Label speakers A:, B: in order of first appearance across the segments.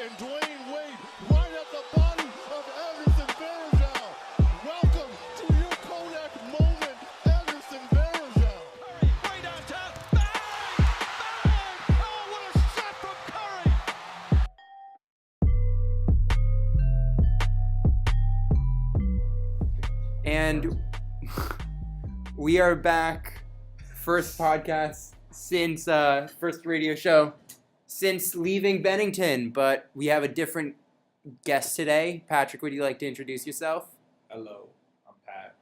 A: and Dwayne Wade right at the body of Anderson Varejao. Welcome to your Kodak moment, Anderson Varejao. Curry, way downtown. Bang! Bang! Oh, what a shot from Curry!
B: And we are back. First podcast since first radio show since leaving Bennington, but we have a different guest today. Patrick, would you like to introduce yourself?
C: Hello, I'm Pat.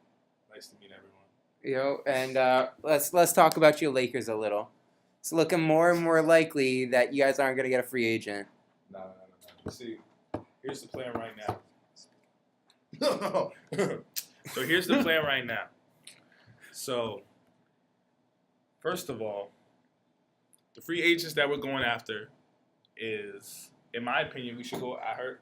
C: Nice to meet everyone.
B: And let's talk about your Lakers a little. It's looking more and more likely that you guys aren't going to get a free agent.
C: No. See, here's the plan right now. So here's the plan right now. So, first of all, the free agents that we're going after is, in my opinion, we should go. I heard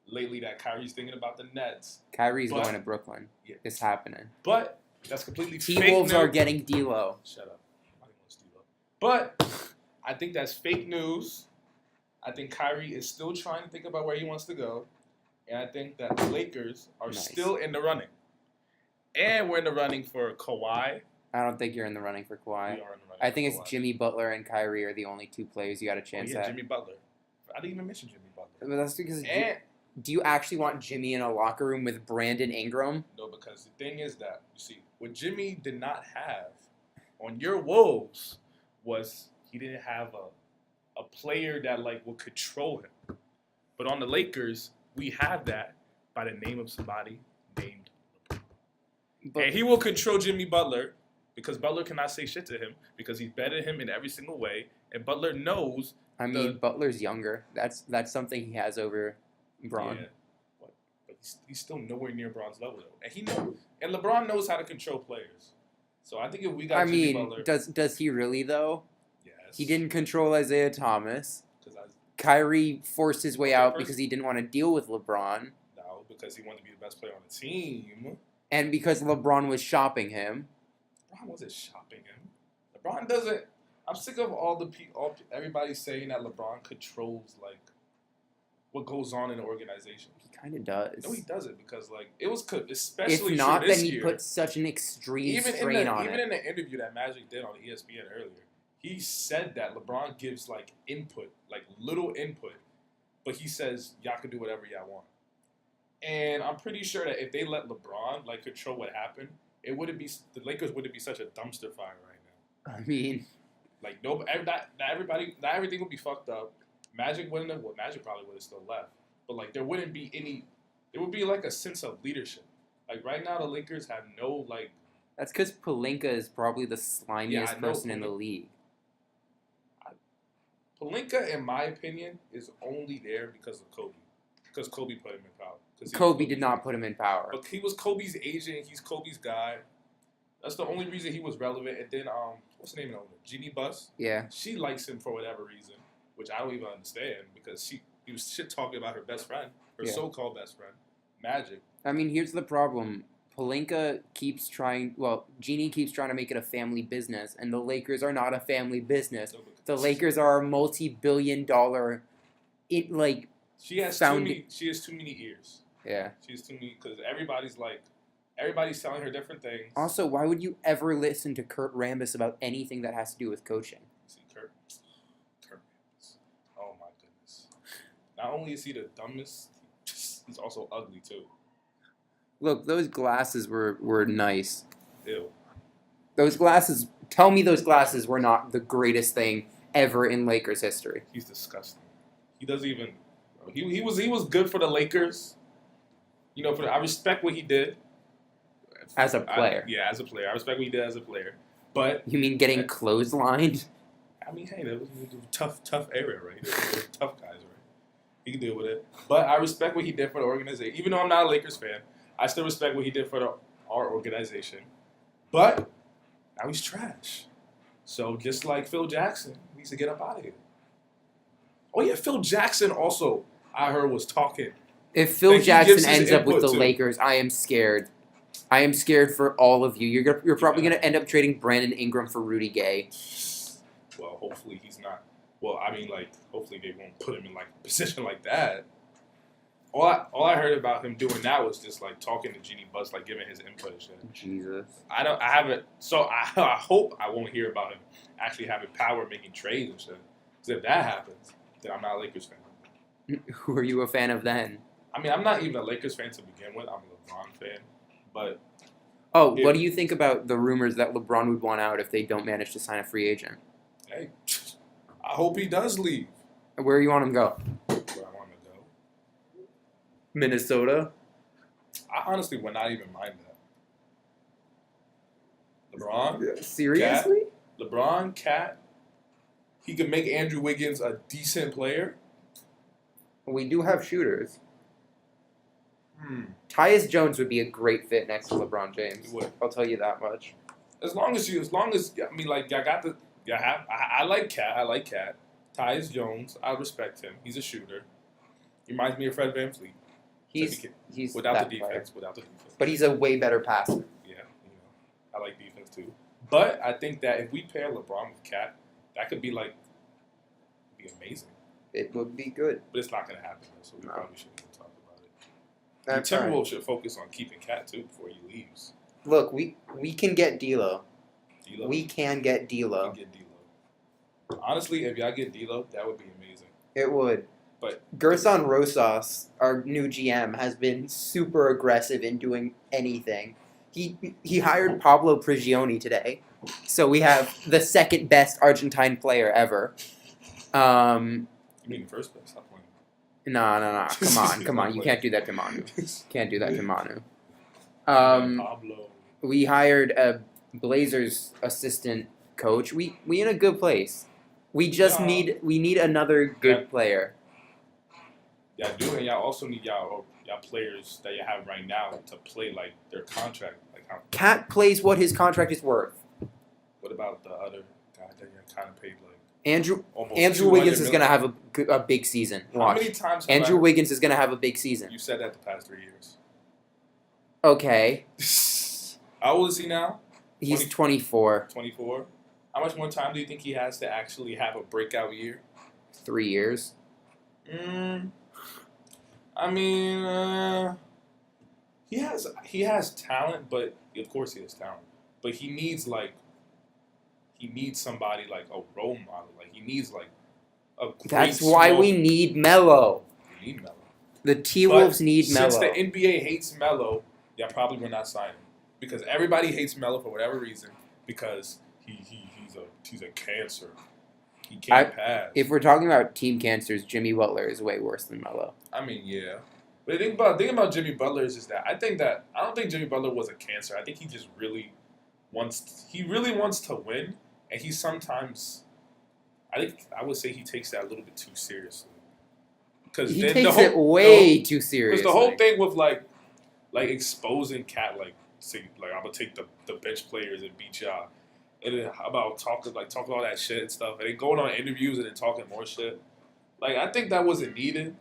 C: lately that Kyrie's thinking about the Nets.
B: Kyrie's going to Brooklyn.
C: Yeah.
B: It's happening.
C: But that's completely fake
B: T-Wolves
C: news.
B: are getting D'Lo.
C: Shut up. I didn't want to D'Lo. But I think that's fake news. I think Kyrie is still trying to think about where he wants to go. And I think that the Lakers are still in the running. And we're in the running for Kawhi.
B: I don't think you're in the running for Kawhi.
C: We are in the running
B: I think
C: for
B: it's
C: Kawhi.
B: Jimmy Butler and Kyrie are the only two players you got a chance at.
C: Jimmy Butler. I didn't even mention Jimmy Butler.
B: But that's because
C: And
B: do you actually want Jimmy in a locker room with Brandon Ingram?
C: no, because the thing is that, you see, what Jimmy did not have on your Wolves was he didn't have a player that will control him. But on the Lakers, we have that by the name of somebody named LeBron. And he will control Jimmy Butler because Butler cannot say shit to him because he's better than him in every single way. And Butler knows.
B: I mean, Butler's younger. That's something he has over Braun.
C: Yeah, but he's still nowhere near Braun's level though. And LeBron knows how to control players. So I think if we got Jimmy Butler,
B: does he really though?
C: yes,
B: He didn't control Isaiah Thomas. Kyrie forced his way out because he didn't want to deal with LeBron.
C: No, because he wanted to be the best player on the team.
B: And because LeBron was shopping him.
C: LeBron wasn't shopping him. LeBron doesn't. I'm sick of everybody saying that LeBron controls what goes on in the organization.
B: He kind of does.
C: No, he doesn't because it was especially
B: if not,
C: true this
B: then he
C: year.
B: put such an extreme strain on it.
C: Even in the interview that Magic did on ESPN earlier, he said that LeBron gives input, little input, but he says y'all can do whatever y'all want. And I'm pretty sure that if they let LeBron control what happened, the Lakers wouldn't be such a dumpster fire right now.
B: I mean,
C: everything would be fucked up. Magic wouldn't have. Well, Magic probably would have still left, but there wouldn't be any. There would be a sense of leadership. Right now, the Lakers have no
B: That's because Pelinka is probably the slimiest person in the
C: Pelinka.
B: league.
C: Pelinka, in my opinion, is only there because of Kobe. Because Kobe put him in power.
B: Kobe did not put him in power.
C: But he was Kobe's agent. He's Kobe's guy. That's the only reason he was relevant. And then, what's the name of the owner? Jeannie Buss.
B: Yeah.
C: She likes him for whatever reason, which I don't even understand because he was shit talking about her best friend, her so-called best friend, Magic.
B: I mean, here's the problem. Pelinka keeps trying. Well, Jeannie keeps trying to make it a family business, and the Lakers are not a family business. The Lakers are a multi-billion-dollar.
C: She has too many ears.
B: Yeah.
C: She has too many because everybody's telling her different things.
B: Also, why would you ever listen to Kurt Rambis about anything that has to do with coaching?
C: See, Kurt Rambis. Oh my goodness. Not only is he the dumbest, he's also ugly too.
B: Look, those glasses were nice.
C: Ew.
B: Those glasses. Tell me those glasses were not the greatest thing ever in Lakers history.
C: He's disgusting. He doesn't even. He was good for the Lakers. I respect what he did.
B: As a player.
C: As a player. I respect what he did as a player. But
B: you mean getting clotheslined?
C: I mean, hey, that was a tough area, right? They were tough guys, right? He can deal with it. But I respect what he did for the organization. Even though I'm not a Lakers fan, I still respect what he did for our organization. But now he's trash. So just like Phil Jackson, he needs to get up out of here. Oh yeah, Phil Jackson also, I heard, was talking.
B: If Phil Jackson ends up with the Lakers, I am scared. I am scared for all of you. You're probably going to end up trading Brandon Ingram for Rudy Gay.
C: Well, hopefully he's not. Well, I mean, like, hopefully they won't put him in like a position like that. All I heard about him doing that was just like talking to Jeannie Buss, like giving his input and shit.
B: Jesus.
C: I haven't. So I hope I won't hear about him actually having power, making trades and shit. Because if that happens, then I'm not a Lakers fan.
B: Who are you a fan of then?
C: I mean, I'm not even a Lakers fan to begin with. I'm a LeBron fan. But
B: Oh, what do you think about the rumors that LeBron would want out if they don't manage to sign a free agent?
C: hey, I hope he does leave.
B: Where you want him to go?
C: Where I want to go.
B: Minnesota?
C: I honestly would not even mind that. LeBron,
B: Seriously?
C: LeBron, Cat. He could make Andrew Wiggins a decent player.
B: We do have shooters. Tyus Jones would be a great fit next to LeBron James.
C: He would.
B: I'll tell you that much.
C: As long as I mean, like, I like Cat. Tyus Jones, I respect him. He's a shooter. He reminds me of Fred VanVleet.
B: He's
C: without
B: that
C: the
B: player.
C: defense.
B: But he's a way better passer.
C: Yeah, I like defense too. But I think that if we pair LeBron with Cat, that could be amazing.
B: It would be good.
C: But it's not going to happen, so we probably shouldn't even talk about it.
B: That's
C: The Timberwolves should focus on keeping Cat too before he leaves.
B: Look, we can get D'Lo.
C: D'Lo?
B: We can get D'Lo.
C: We can get D'Lo. Honestly, if y'all get D'Lo, that would be amazing.
B: It would.
C: But
B: Gerson Rosas, our new GM, has been super aggressive in doing anything. He hired Pablo Prigioni today, so we have the second best Argentine player ever.
C: you mean the first best? Stop playing.
B: No. Come on. You can't do that to Manu. Can't do that to Manu.
C: Pablo.
B: We hired a Blazers assistant coach. We in a good place. We just need another good player.
C: Y'all do, and y'all also need y'all players that you have right now to play like their contract. Like how?
B: Cat plays what his contract is worth.
C: What about the other guy that you kind of paid like?
B: Andrew Wiggins is going to have a big season. Watch.
C: How many times?
B: Andrew Wiggins is going to have a big season.
C: You said that the past 3 years.
B: Okay.
C: How old is he now?
B: He's 24.
C: 24. How much more time do you think he has to actually have a breakout year?
B: 3 years.
C: I mean, he has talent, but of course he has talent. But he needs somebody like a role model. Like he needs like a great
B: That's why we need Melo.
C: We need Melo.
B: The T-Wolves need Melo.
C: Since the NBA hates Melo, y'all probably will not sign him because everybody hates Melo for whatever reason because he's a cancer. He can't pass.
B: If we're talking about team cancers, Jimmy Butler is way worse than Melo.
C: I mean, yeah. But the thing about Jimmy Butler is just that I don't think Jimmy Butler was a cancer. I think he just really wants to win, and he sometimes, I would say he takes that a little bit too seriously. Because
B: he takes it way too seriously.
C: Because the whole thing with like exposing Cat, like I'm gonna take the bench players and beat y'all, and then about talking all that shit and stuff, and then going on interviews and then talking more shit. Like I think that wasn't needed.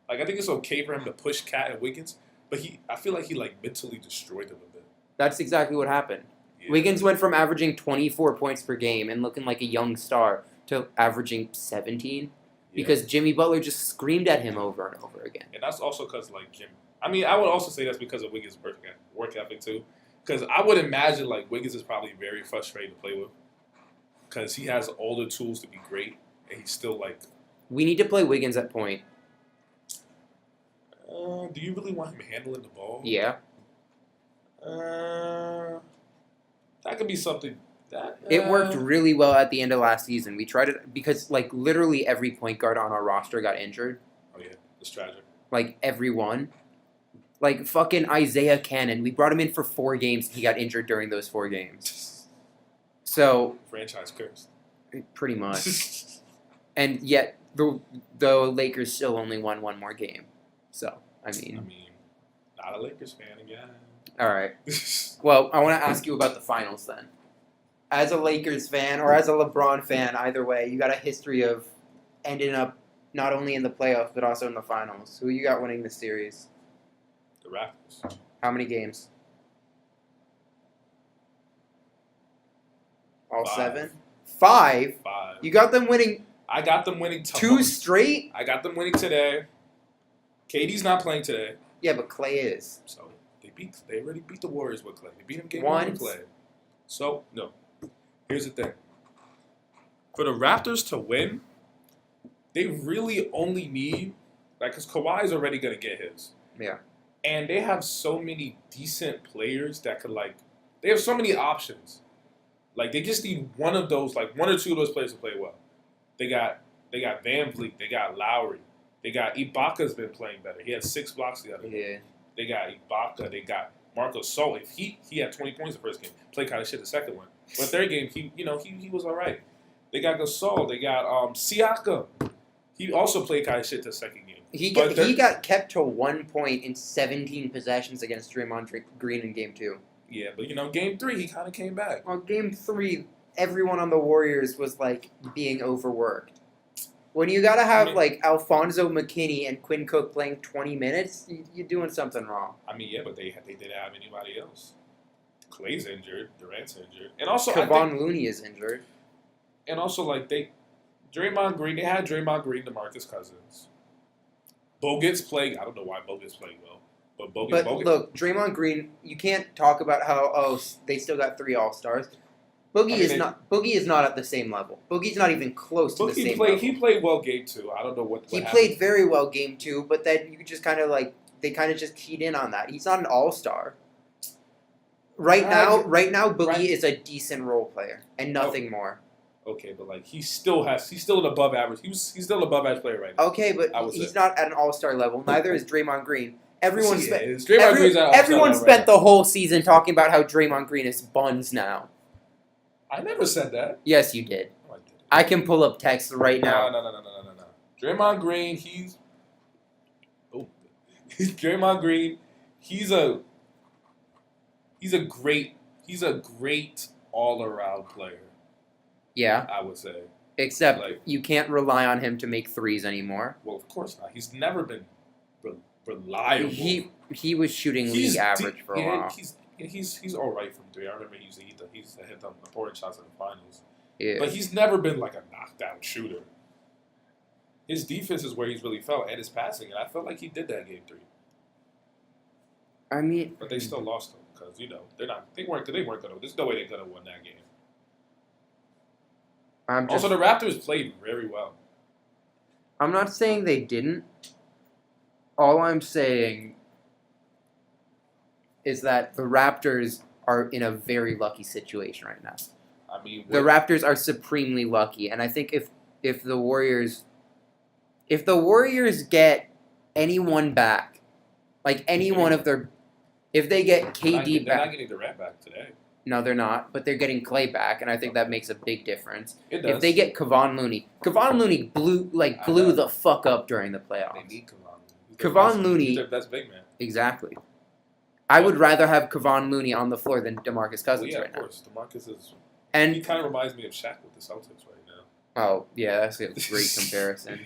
C: Like I think it's okay for him to push Cat and Wiggins, but I feel like he like mentally destroyed him a bit.
B: That's exactly what happened. Yeah. Wiggins went from averaging 24 points per game and looking like a young star to averaging 17 because Jimmy Butler just screamed at him over and over again.
C: And that's also because like I would also say that's because of Wiggins' work ethic too. Because I would imagine like Wiggins is probably very frustrating to play with because he has all the tools to be great and he's still like.
B: We need to play Wiggins at point.
C: Do you really want him handling the ball?
B: Yeah.
C: That could be something.
B: It worked really well at the end of last season. We tried it because, like, literally every point guard on our roster got injured.
C: Oh, yeah. It's tragic.
B: Like, everyone. Like, fucking Isaiah Cannon. We brought him in for 4 games, and he got injured during those 4 games. So...
C: Franchise cursed.
B: Pretty much. And yet, the Lakers still only won 1 more game. So, I mean,
C: not a Lakers fan again.
B: All right. Well, I want to ask you about the finals then. As a Lakers fan or as a LeBron fan, either way, you got a history of ending up not only in the playoffs but also in the finals. Who you got winning the series?
C: The Raptors.
B: How many games? All
C: 5.
B: 7? 5?
C: 5.
B: You got them winning
C: I got them winning
B: 2 straight?
C: I got them winning today. KD's not playing today.
B: Yeah, but Clay is.
C: So they already beat the Warriors with Clay. They beat him game 1 with Clay. So, no. Here's the thing. For the Raptors to win, they really only need, because Kawhi's already going to get his.
B: Yeah.
C: And they have so many decent players that could, they have so many options. They just need one of those, one or two of those players to play well. They got Van Vliet. They got Lowry. They got Ibaka's been playing better. He had 6 blocks the other day.
B: Yeah.
C: They got Ibaka. They got Marco Sol. If he had 20 points the first game, played kind of shit the second one. But third game, he was all right. They got Gasol. They got Siakam. He also played kind of shit the second game.
B: He got kept to 1 point in 17 possessions against Draymond Green in Game 2.
C: Yeah, but Game 3 he kind of came back.
B: Well, Game 3, everyone on the Warriors was being overworked. When you gotta have Alfonso McKinney and Quinn Cook playing 20 minutes, you're doing something wrong.
C: Yeah, but they didn't have anybody else. Clay's injured, Durant's injured, and also
B: Kevon Looney is injured.
C: And also Draymond Green, they had Draymond Green, DeMarcus Cousins. Bogut's playing. I don't know why Bogut's playing well, but Bogut.
B: Look, Draymond Green, you can't talk about how they still got 3 All-Stars. Boogie is not at the same level. Boogie's not even close to the same level.
C: He played well Game 2. I don't know what
B: he
C: happened.
B: played very well Game 2, but then you just kind of they kind of just keyed in on that. He's not an all-star. Right now, Boogie is a decent role player and nothing more.
C: Okay, but he's still an above average. He's still an above average player right now.
B: Okay, but he's not at an all-star level. Neither is Draymond Green. Everyone spent the whole season talking about how Draymond Green is buns now.
C: I never said that.
B: Yes, you did.
C: No, I didn't.
B: I can pull up text right now.
C: No. Draymond Green, Draymond Green, he's a great all-around player.
B: Yeah.
C: I would say.
B: Except you can't rely on him to make threes anymore.
C: Well, of course not. He's never been reliable.
B: He was shooting league average for a while.
C: He's all right from 3. I remember he used to hit them important shots in the finals.
B: Yeah.
C: But he's never been a knockdown shooter. His defense is where he's really felt, and his passing, and I felt like he did that Game 3. But they still lost him because they weren't gonna. There's no way they could have won that game. Also, the Raptors played very well.
B: I'm not saying they didn't. All I'm saying is that the Raptors are in a very lucky situation right now. The Raptors are supremely lucky, and I think if the Warriors get anyone back, one of their, if they get KD back,
C: they're not getting Durant back today.
B: No, they're not, but they're getting Clay back, and I think that makes a big difference.
C: It does.
B: If they get Kevon Looney blew the fuck up during the playoffs.
C: They need Kevon.
B: Kevon Looney,
C: he's their best big man.
B: Exactly. I would rather have Kevon Looney on the floor than DeMarcus Cousins right now.
C: Of course. DeMarcus is.
B: And
C: he kind of reminds me of Shaq with the Celtics right now.
B: Oh yeah, that's a great comparison.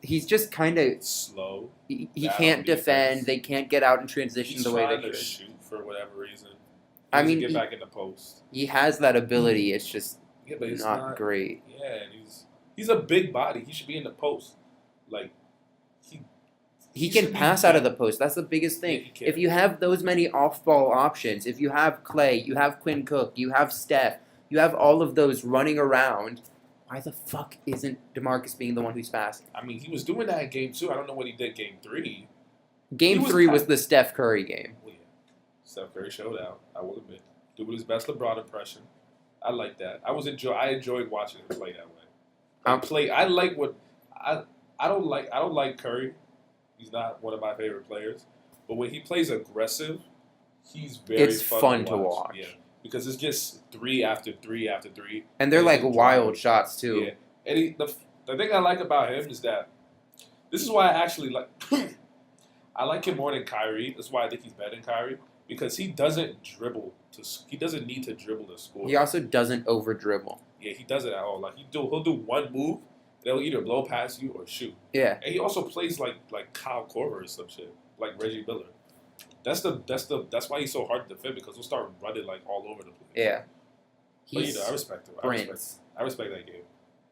B: He's just kind of
C: slow.
B: He can't defend. They can't get out in transition the way they should.
C: He's trying to shoot for whatever reason. Get back in the post.
B: He has that ability. It's just
C: but it's
B: not great.
C: Yeah, and he's a big body. He should be in the post.
B: He can pass out of the post. That's the biggest thing.
C: Yeah,
B: if you have those many off-ball options, if you have Clay, you have Quinn Cook, you have Steph, you have all of those running around, why the fuck isn't DeMarcus being the one who's passing?
C: He was doing that in Game 2. I don't know what he did Game 3.
B: Game 3 was the Steph Curry game.
C: Well, yeah. Steph Curry showed out, I will admit. Doing his best LeBron impression. I like that. I enjoyed watching him play that way. I don't like Curry. He's not one of my favorite players. But when he plays aggressive, he's very
B: fun to watch.
C: Yeah. Because it's just 3 after 3 after 3.
B: And they're wild shots too.
C: Yeah. And the thing I like about him is that this is why I actually like I like him more than Kyrie. That's why I think he's better than Kyrie. Because he doesn't dribble he doesn't need to dribble to score.
B: He also doesn't over dribble.
C: Yeah, he doesn't at all. He'll do one move. They'll either blow past you or shoot.
B: Yeah.
C: And he also plays like Kyle Korver or some shit, like Reggie Miller. That's why he's so hard to defend because he'll start running all over the place.
B: Yeah.
C: But I respect him. I respect that game.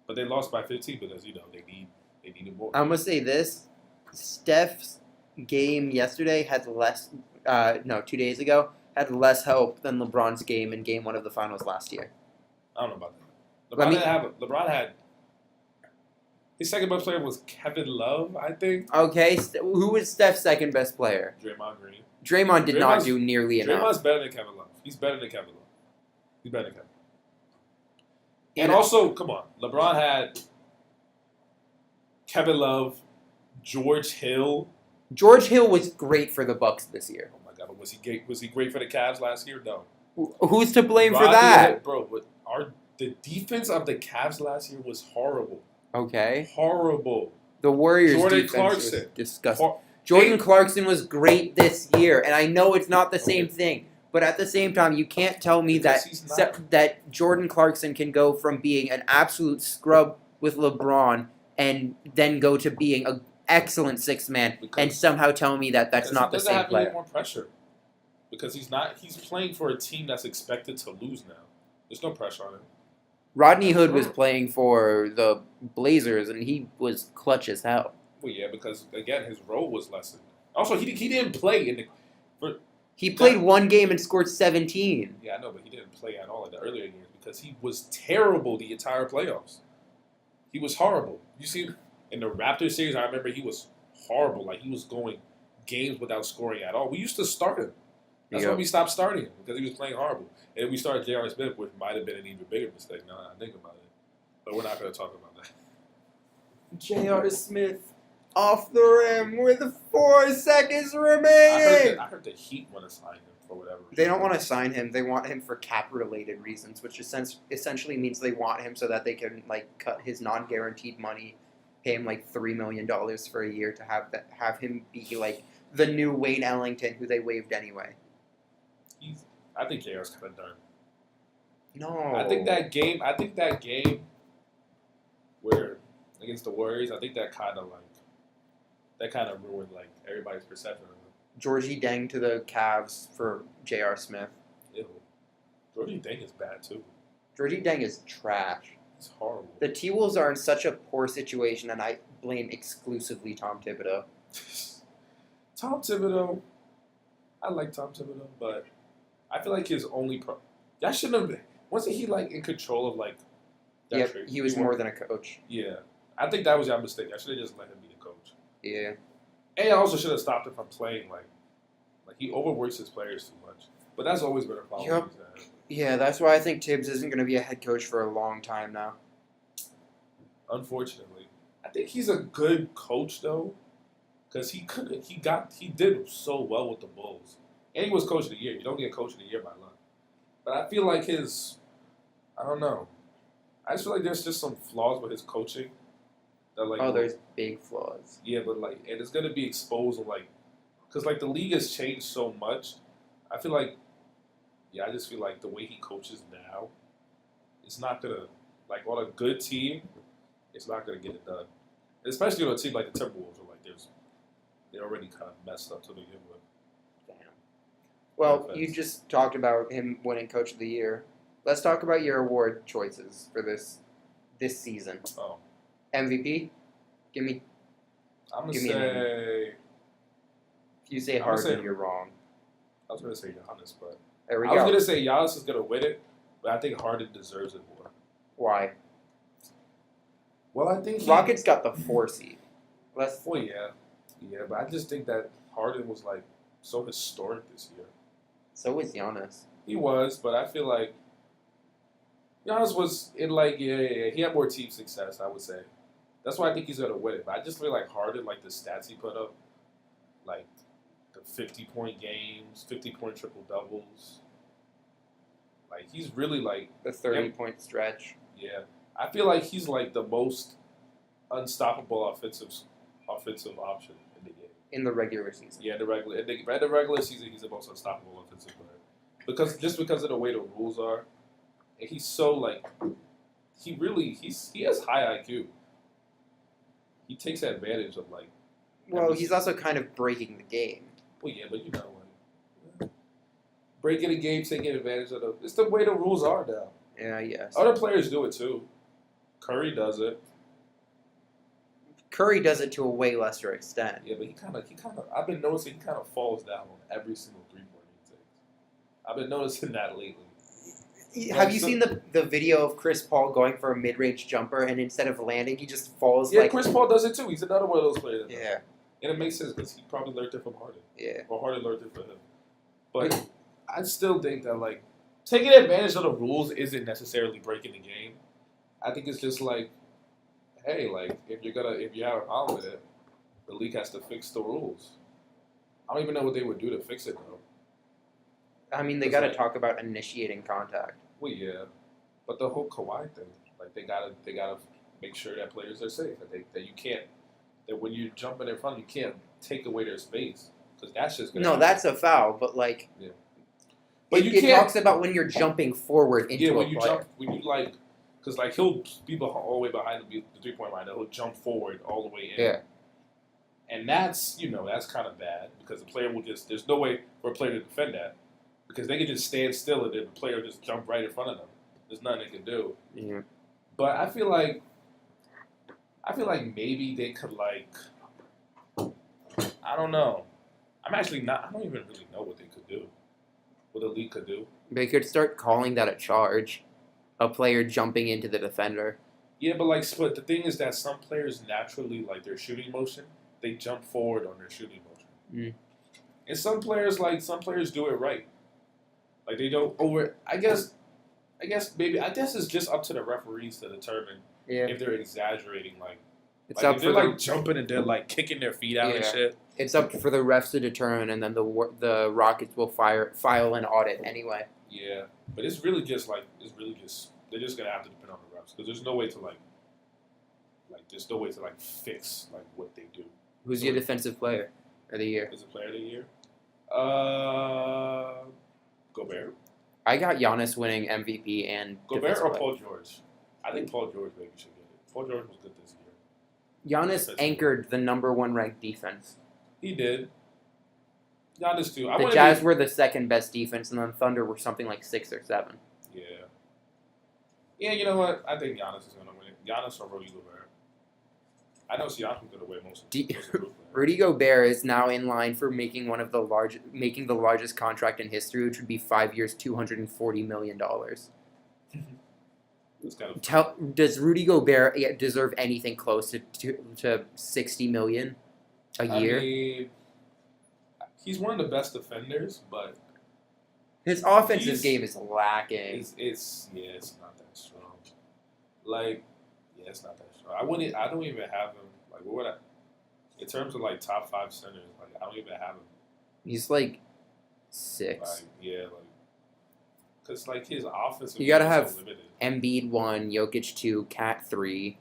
C: But they lost by 15 because they needed more.
B: I'm gonna say this: Steph's game yesterday had less. 2 days ago had less help than LeBron's game in Game 1 of the Finals last year.
C: I don't know about that.
B: Let me-
C: LeBron had his second best player was Kevin Love, I think.
B: Okay, who was Steph's second best player?
C: Draymond Green.
B: Draymond did not
C: Draymond's-
B: do nearly enough.
C: Draymond's better than Kevin Love. He's better than Kevin Love. He's better than Kevin. And
B: And-
C: also, come on, LeBron had Kevin Love, George Hill.
B: George Hill was great for the Bucks this year.
C: Oh my God, was he great for the Cavs last year? No.
B: Who's to blame for
C: Rodney
B: that?
C: Hood, bro, the defense of the Cavs last year was horrible.
B: Okay,
C: Horrible.
B: the Warriors'
C: Jordan
B: defense
C: Clarkson.
B: was disgusting.
C: Hor-
B: Jordan Clarkson was great this year, and I know it's not the same thing, but at the same time, you can't tell me
C: Because
B: that
C: he's not.
B: that Jordan Clarkson can go from being an absolute scrub with LeBron and then go to being an excellent sixth man,
C: Because-
B: and somehow tell me that that's
C: Because
B: not
C: he
B: the
C: doesn't
B: same
C: have any
B: player.
C: more pressure. Because he's playing for a team that's expected to lose now. There's no pressure on him.
B: Rodney Hood was playing for the Blazers, and he was clutch as hell.
C: Well, yeah, because again, his role was lessened. Also, he didn't play in the.
B: He played one game and scored 17.
C: Yeah, I know, but he didn't play at all in the earlier games because he was terrible the entire playoffs. He was horrible. You see, in the Raptors series, I remember he was horrible. Like he was going games without scoring at all. We used to start him. That's
B: Yep.
C: when we stopped starting him because he was playing horrible. And we started J.R. Smith, which might have been an even bigger mistake. Now that I think about it, but we're not going to talk about that.
B: J.R. Smith off the rim with 4 seconds
C: I
B: remaining.
C: heard the Heat want to sign him for whatever reason.
B: They don't want to sign him. They want him for cap-related reasons, which essentially means they want him so that they can cut his non-guaranteed money, pay him $3 million for a year to have him be the new Wayne Ellington, who they waived anyway.
C: I think J.R.'s kind of done.
B: No,
C: I think that game where against the Warriors, I think that kind of ruined everybody's perception of him.
B: Georgie Deng to the Cavs for J.R. Smith.
C: Ew. Jordan Deng is bad too.
B: Georgie Deng is trash.
C: He's horrible.
B: The T-Wolves are in such a poor situation, and I blame exclusively Tom Thibodeau.
C: Tom Thibodeau, I like Tom Thibodeau, but I feel like his only y'all shouldn't have been. Wasn't he in control of that
B: Yeah,
C: trade?
B: he was more than a coach.
C: Yeah, I think that was your mistake. I should have just let him be the coach.
B: Yeah.
C: And I also should have stopped him from playing like he overworks his players too much. But that's always been a problem.
B: Yep.
C: He's had.
B: Yeah, that's why I think Tibbs isn't going to be a head coach for a long time now.
C: Unfortunately, I think he's a good coach though, because he did so well with the Bulls, and he was coach of the year. You don't get coach of the year by luck. But I feel like I don't know. I just feel like there's just some flaws with his coaching. That
B: There's big flaws.
C: yeah, but and it's gonna be exposed because the league has changed so much. I feel like, I just feel like the way he coaches now, it's not gonna on a good team, it's not gonna get it done. Especially on a team like the Timberwolves, where they're already kind of messed up to begin with.
B: Damn. Well,
C: Offense.
B: you just talked about him winning Coach of the Year. Let's talk about your award choices for this season.
C: Oh,
B: MVP? Give me.
C: I'm gonna
B: Give me a
C: say.
B: If you say
C: I'm gonna
B: Harden,
C: say-
B: you're wrong.
C: I was gonna say Giannis, but
B: There we
C: I was
B: go.
C: gonna say Giannis is gonna win it, but I think Harden deserves it more.
B: Why?
C: Well, I think
B: Rockets got the 4 seed. Let's.
C: Well, yeah, but I just think that Harden was so historic this year.
B: So was Giannis.
C: He was, but I feel like Giannis was in he had more team success, I would say. That's why I think he's gonna win it. But I just feel like Harden, the stats he put up, the 50-point games, 50-point triple doubles. He's really
B: The 30-point stretch.
C: yeah. I feel like he's the most unstoppable offensive option in the game.
B: In the regular season.
C: Yeah, in the regular season, he's the most unstoppable offensive player because of the way the rules are, and he's so he has high IQ. He takes advantage of
B: Well, he's also kind of breaking the game.
C: well, yeah, but breaking the game, taking advantage of it's the way the rules are now.
B: Yeah, yes.
C: Other players do it too. Curry does it.
B: Curry does it to a way lesser extent.
C: Yeah, but he kind of. I've been noticing he kind of falls down on every single 3-point he takes. I've been noticing that lately.
B: Have you seen the video of Chris Paul going for a mid-range jumper and instead of landing, he just falls
C: Yeah,
B: like...
C: Chris Paul does it too. He's another one of those players.
B: Yeah.
C: And it makes sense because he probably learned it from Harden.
B: Yeah.
C: Or Harden learned it from him. But I still think that, like, taking advantage of the rules isn't necessarily breaking the game. I think it's just like, hey, like, if you have a problem with it, the league has to fix the rules. I don't even know what they would do to fix it, though.
B: I mean, they got to talk about initiating contact.
C: Well, yeah, but the whole Kawhi thing, like they gotta make sure that players are safe. That when you're jumping in front, you can't take away their space because that's just gonna.
B: No,
C: happen.
B: that's a foul. But like,
C: yeah. But
B: it talks about when you're jumping forward into
C: when
B: a
C: you
B: player.
C: jump, when you like, because like he'll be all the way behind the 3-point line, he'll jump forward all the way in.
B: Yeah.
C: And that's kind of bad because the player will just there's no way for a player to defend that. Because they can just stand still and then the player just jump right in front of them. There's nothing they can do.
B: Yeah.
C: But I feel like maybe they could like I don't know. I don't even really know what they could do. What the league could do.
B: They could start calling that a charge. A player jumping into the defender.
C: Yeah, but the thing is that some players naturally like their shooting motion, they jump forward on their shooting motion.
B: Mm.
C: And some players do it right. Like they don't I guess it's just up to the referees to determine if they're exerting
B: It's up
C: if
B: for
C: they're jumping and they're like kicking their feet out and shit.
B: It's up for the refs to determine, and then the Rockets will file an audit anyway.
C: Yeah, but they're just gonna have to depend on the refs because there's no way to fix what they do.
B: Who's your defensive player of the year?
C: Is it player of the year? Gobert.
B: I got Giannis winning MVP and
C: Gobert or
B: player.
C: Paul George? I think Paul George maybe should get it. Paul George was good this year.
B: Giannis anchored the number 1 ranked defense.
C: He did. Giannis too.
B: The Jazz were the second best defense, and then Thunder were something like 6 or 7.
C: Yeah. Yeah, you know what? I think Giannis is going to win it. Giannis or Rudy Gobert. I know Siakam's going to win most of the
B: Rudy Gobert is now in line for making the largest contract in history, which would be 5 years, $240 million. Does Rudy Gobert deserve anything close to $60 million a year?
C: I mean, he's one of the best defenders, but
B: his offensive game is lacking.
C: It's not that strong. It's not that strong. I don't even have him. What would I? In terms of top 5 centers, I don't even have him.
B: He's 6.
C: Because his offensive.
B: You gotta have
C: so limited.
B: Embiid 1, Jokic 2, Cat 3.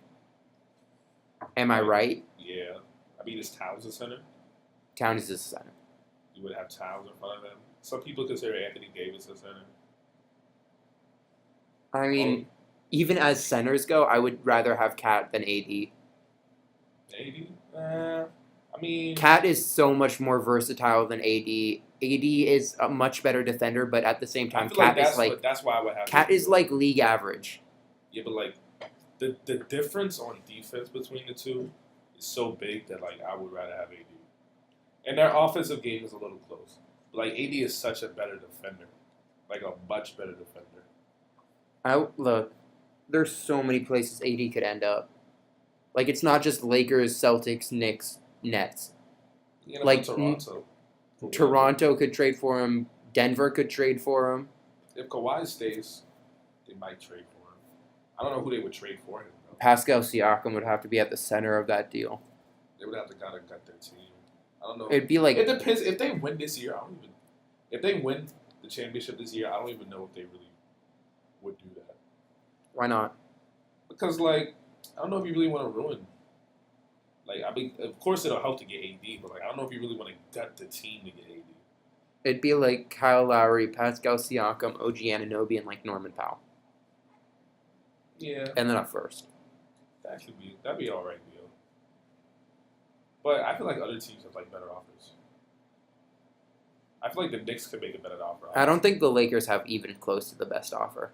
B: Am I right?
C: Yeah. I mean, is Towns a center?
B: Towns is a center.
C: You would have Towns in front of him. Some people consider Anthony Davis a center.
B: I mean, even as centers go, I would rather have Cat than AD.
C: AD? I mean...
B: Cat is so much more versatile than AD. AD is a much better defender, but at the same time, Cat is
C: that's why I would have
B: Cat is league average.
C: Yeah, but the difference on defense between the two is so big that I would rather have AD. And their offensive game is a little close. But AD is such a better defender. A much better defender.
B: Look, there's so many places AD could end up. It's not just Lakers, Celtics, Knicks, Nets.
C: Toronto.
B: Toronto could trade for him. Denver could trade for him.
C: If Kawhi stays, they might trade for him. I don't know who they would trade for him, though.
B: Pascal Siakam would have to be at the center of that deal.
C: They would have to kind of gut their team. I don't know.
B: It'd be
C: it depends. If they win this year, if they win the championship this year, I don't even know if they really would do that.
B: Why not?
C: Because, I don't know if you really want to ruin. Of course it'll help to get AD, but, I don't know if you really want to gut the team to get AD.
B: It'd be Kyle Lowry, Pascal Siakam, OG Anunoby, and, Norman Powell.
C: Yeah.
B: And then a first.
C: That'd be all right, deal. But I feel other teams have, better offers. I feel the Knicks could make a better offer.
B: I don't think the Lakers have even close to the best offer.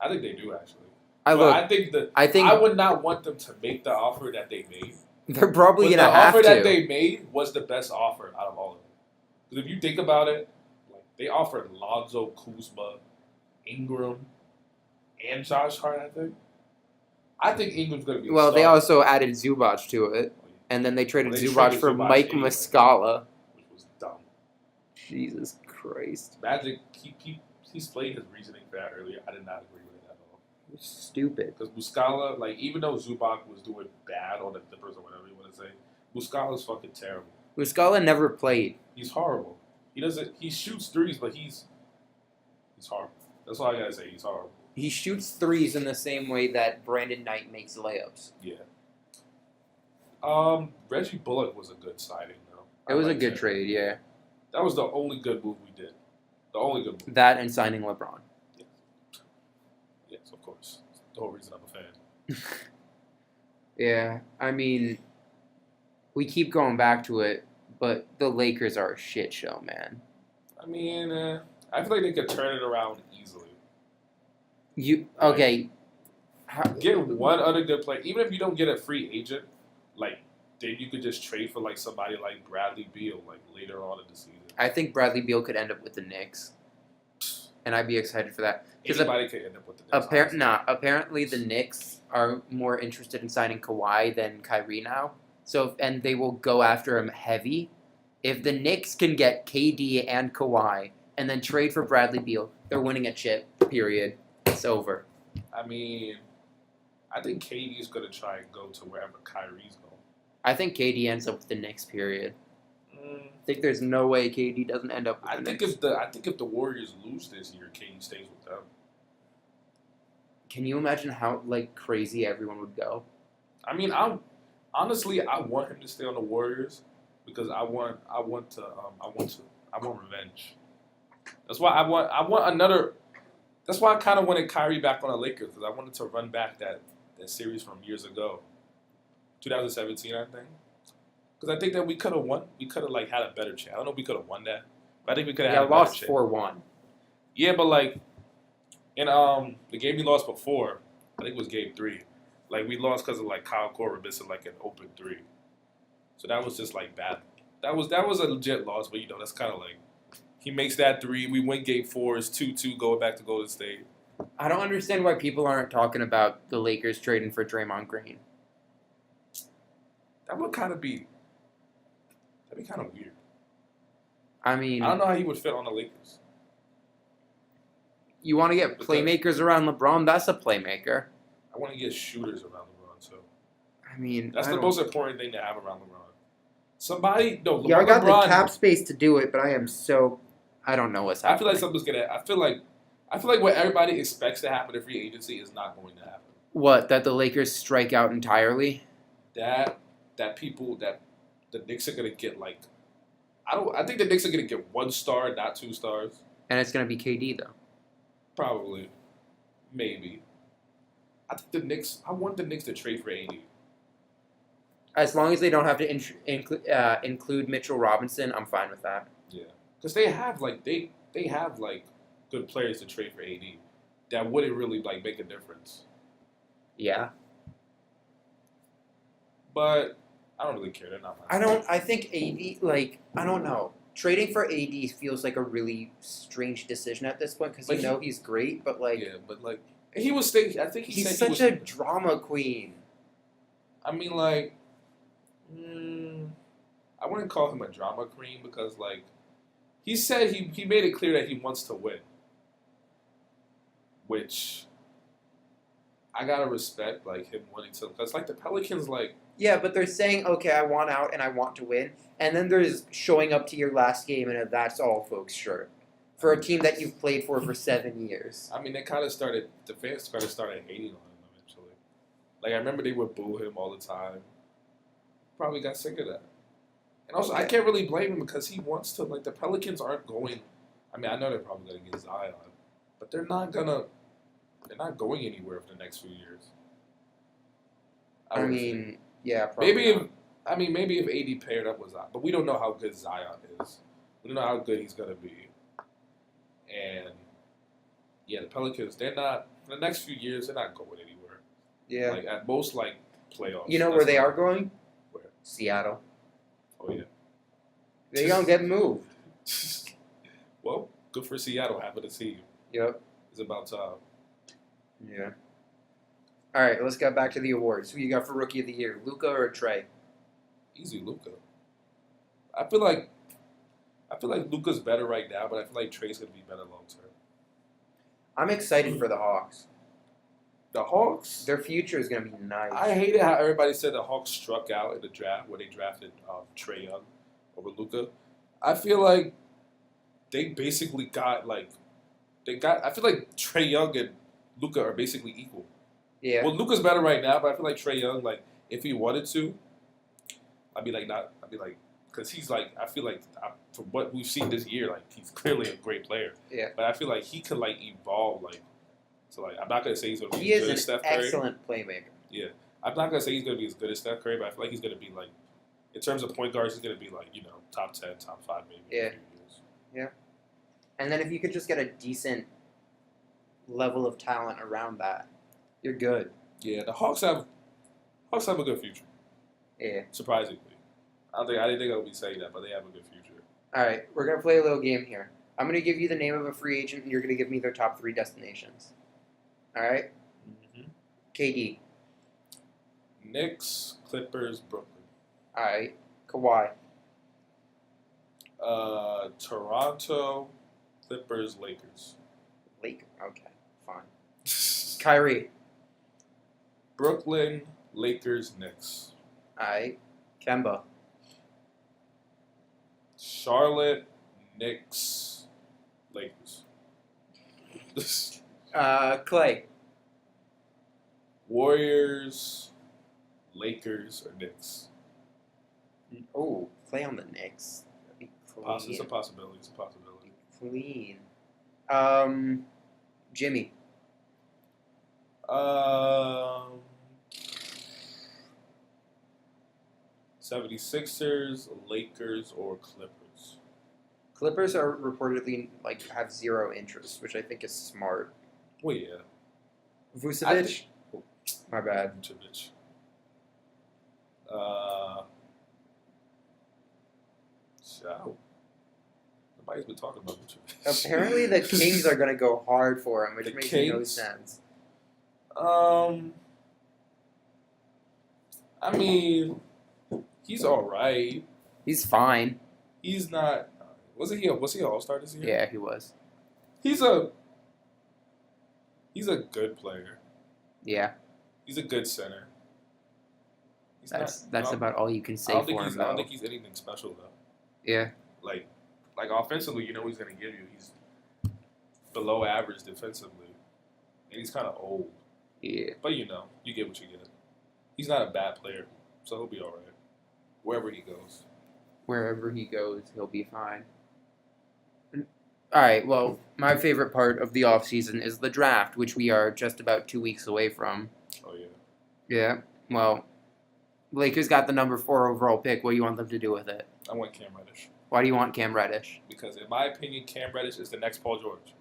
C: I think they do, actually. I think I would not want them to make the offer that they made.
B: They're probably
C: But
B: going to have to.
C: The offer that they made was the best offer out of all of them. Because if you think about it, like they offered Lonzo, Kuzma, Ingram, and Josh Hart, I think. I think Ingram's going to be a star.
B: They also added Zubac to it. And then they traded Zubac for Mike Muscala.
C: Which was dumb.
B: Jesus Christ.
C: Magic, he explained his reasoning for that earlier. I did not agree with it at all.
B: Stupid.
C: Because Muscala, like, even though Zubac was doing bad on the Clippers or whatever you want to say, Muscala's fucking terrible.
B: Muscala never played.
C: He's horrible. He shoots threes, but he's horrible. That's all I gotta say. He's horrible.
B: He shoots threes in the same way that Brandon Knight makes layups.
C: Yeah. Reggie Bullock was a good signing, though.
B: It was a good trade, yeah.
C: That was the only good move we did. The only good move.
B: That and signing LeBron.
C: Yes. Yes, of course. That's the whole reason I'm a fan.
B: Yeah, I mean, we keep going back to it, but the Lakers are a shit show, man.
C: I mean, I feel like they could turn it around easily.
B: Okay.
C: Get one other good player. Even if you don't get a free agent, like, then you could just trade for, like, somebody like Bradley Beal, like, later on in the season.
B: I think Bradley Beal could end up with the Knicks. And I'd be excited for that.
C: Anybody could end up with the Knicks.
B: Apparently the Knicks are more interested in signing Kawhi than Kyrie now. And they will go after him heavy. If the Knicks can get KD and Kawhi and then trade for Bradley Beal, they're winning a chip, period. It's over.
C: I mean, I think KD is going to try and go to wherever Kyrie's going.
B: I think KD ends up with the Knicks, period. I think there's no way KD doesn't end up with the Knicks.
C: I think if the Warriors lose this year, KD stays with them.
B: Can you imagine how crazy everyone would go?
C: I mean, honestly, I want him to stay on the Warriors because I want revenge. That's why I want another. That's why I kind of wanted Kyrie back on the Lakers because I wanted to run back that series from years ago, 2017, I think. Because I think that we could have won. We could have had a better chance. I don't know if we could have won that, but I think we could have had a better chance.
B: Yeah, lost 4-1.
C: Yeah, but in the game we lost before, I think it was game 3. We lost because of Kyle Korver missing an open 3. So that was just bad. That was a legit loss, but that's kind of he makes that 3. We win game 4. It's 2-2 going back to Golden State.
B: I don't understand why people aren't talking about the Lakers trading for Draymond Green.
C: That would kind of be. That'd be kind of weird.
B: I mean,
C: I don't know how he would fit on the Lakers.
B: You want to get playmakers around LeBron? That's a playmaker.
C: I want to get shooters around LeBron too.
B: I mean,
C: that's the most important thing to have around LeBron. I
B: got the cap space to do it, but I don't know what's happening.
C: I feel like something's gonna. I feel like what everybody expects to happen in free agency is not going to happen.
B: What? That the Lakers strike out entirely?
C: That the Knicks are gonna get I think the Knicks are gonna get 1 star, not 2 stars.
B: And it's gonna be KD though.
C: Probably, maybe. I want the Knicks to trade for AD.
B: As long as they don't have to include Mitchell Robinson, I'm fine with that.
C: Yeah, because they have good players to trade for AD that wouldn't really make a difference.
B: Yeah.
C: But I don't really care. They're not.
B: I think AD I don't know. Trading for AD feels like a really strange decision at this point because he's great, but
C: yeah, but he was thinking. I think
B: he's such a drama queen.
C: I mean, I wouldn't call him a drama queen because he said he made it clear that he wants to win, which I gotta respect him wanting to because the Pelicans
B: Yeah, but they're saying, okay, I want out and I want to win. And then there's showing up to your last game and that's all, folks, sure. For a team that you've played for 7 years.
C: I mean, the fans started hating on him eventually. I remember they would boo him all the time. Probably got sick of that. And also, I can't really blame him because he wants to, the Pelicans aren't going, I mean, I know they're probably going to get Zion, but they're not going anywhere for the next few years.
B: Yeah, probably
C: maybe if AD paired up with Zion, but we don't know how good Zion is. We don't know how good he's gonna be. And yeah, the Pelicans, they're not for the next few years. They're not going anywhere.
B: Yeah.
C: Like at most, like playoffs.
B: You know where they are going?
C: Where?
B: Seattle.
C: Oh yeah.
B: They're gonna get moved.
C: Well, good for Seattle. Happy to see you.
B: Yep.
C: It's about time.
B: Yeah. All right, let's get back to the awards. Who you got for Rookie of the Year, Luka or Trey?
C: Easy, Luka. I feel like Luka's better right now, but I feel like Trey's gonna be better long term.
B: I'm excited for the Hawks.
C: The Hawks.
B: Their future is gonna be nice.
C: I hated how everybody said the Hawks struck out in the draft where they drafted Trey Young over Luka. I feel like they basically got I feel like Trey Young and Luka are basically equal.
B: Yeah.
C: Well, Luka's better right now, but I feel like Trey Young, like if he wanted to, because he's like, I feel like from what we've seen this year, like he's clearly a great player.
B: Yeah.
C: But I feel like he could like evolve, like so like I'm not gonna say he's gonna be
B: He
C: as
B: is
C: good
B: an
C: as Steph Curry.
B: excellent playmaker.
C: Yeah, I'm not gonna say he's gonna be as good as Steph Curry, but I feel like he's gonna be like, in terms of point guards, he's gonna be like top 10, top 5 maybe.
B: Yeah.
C: In a few years.
B: And then if you could just get a decent level of talent around that, you're good.
C: Yeah, the Hawks have a good future.
B: Yeah.
C: Surprisingly, I didn't think I would be saying that, but they have a good future.
B: All right, we're gonna play a little game here. I'm gonna give you the name of a free agent, and you're gonna give me their top 3 destinations. All right.
C: Mm-hmm.
B: KD.
C: Knicks, Clippers, Brooklyn.
B: All right. Kawhi.
C: Toronto, Clippers, Lakers.
B: Lake. Okay. Fine. Kyrie.
C: Brooklyn, Lakers, Knicks.
B: All right. Kemba.
C: Charlotte, Knicks, Lakers.
B: Clay.
C: Warriors, Lakers, or Knicks.
B: Oh, Clay on the Knicks. That'd be clean.
C: It's a possibility. It's a possibility.
B: Clean. Jimmy.
C: 76ers, Lakers, or Clippers.
B: Clippers are reportedly have zero interest, which I think is smart.
C: Well, yeah.
B: Vucevic. My bad.
C: Vucevic. Nobody's been talking about Vucevic.
B: Apparently, the Kings are going to go hard for him, which
C: The
B: makes no
C: Kings?
B: sense.
C: I mean, he's all right.
B: He's fine.
C: He's not. Was he an All-Star this year?
B: Yeah, he was.
C: He's a good player.
B: Yeah,
C: He's a good center.
B: that's about all you can say
C: I don't
B: for
C: think
B: him,
C: he's. I don't
B: though.
C: think he's anything special though.
B: Yeah,
C: Like offensively, you know what he's gonna give you. He's below average defensively, and he's kind of old.
B: yeah.
C: But you get what you get. He's not a bad player, so he'll be all right wherever he goes.
B: Wherever he goes, he'll be fine. All right, well, my favorite part of the offseason is the draft, which we are just about 2 weeks away from.
C: Oh yeah.
B: Yeah, well, Lakers got the number 4 overall pick. What do you want them to do with it?
C: I want Cam Reddish
B: Why do you want Cam Reddish?
C: because, in my opinion, Cam Reddish is the next Paul George.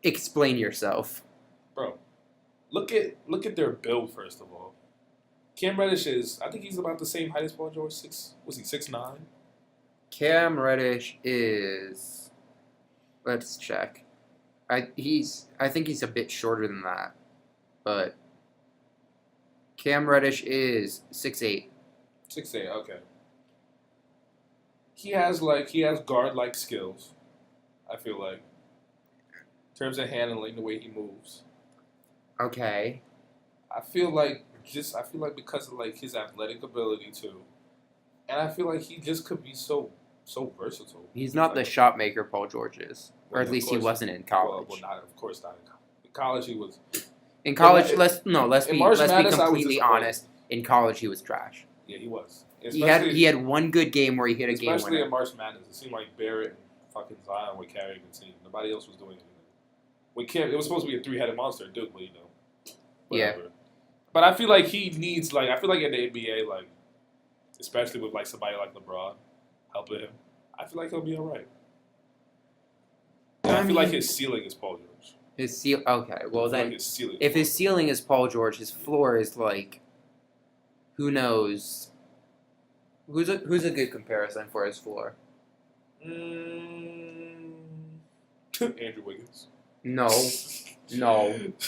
B: Explain yourself.
C: Bro, look at their build first of all. Cam Reddish I think he's about the same height as Paul George. 6'9"?
B: Cam Reddish is. Let's check. I think he's a bit shorter than that, but Cam Reddish is 6'8".
C: 6'8", okay. He has guard-like skills, I feel like. In terms of handling, the way he moves.
B: Okay.
C: I feel like because of his athletic ability too. And I feel like he just could be so versatile.
B: He's not the shot maker Paul George is, or at least he wasn't in college.
C: Of course not. In college he was.
B: In college,
C: in
B: let's be
C: March Madness, I was
B: completely
C: disappointed.
B: honest. In college, he was trash.
C: Yeah, he was.
B: He had one good game where he hit a game
C: Especially
B: winner.
C: in March Madness, it seemed like Barrett and fucking Zion were carrying the team. Nobody else was doing anything. It was supposed to be a 3-headed monster, dude. But whatever.
B: Yeah.
C: But I feel like he needs I feel like in the NBA especially with somebody like LeBron helping him, I feel like he'll be all right. And I feel like his ceiling is Paul George.
B: His seal. Okay, well
C: I feel
B: then,
C: like his ceiling.
B: if his ceiling is Paul George, his floor is like, who knows? Who's a good comparison for his floor?
C: Andrew Wiggins.
B: No.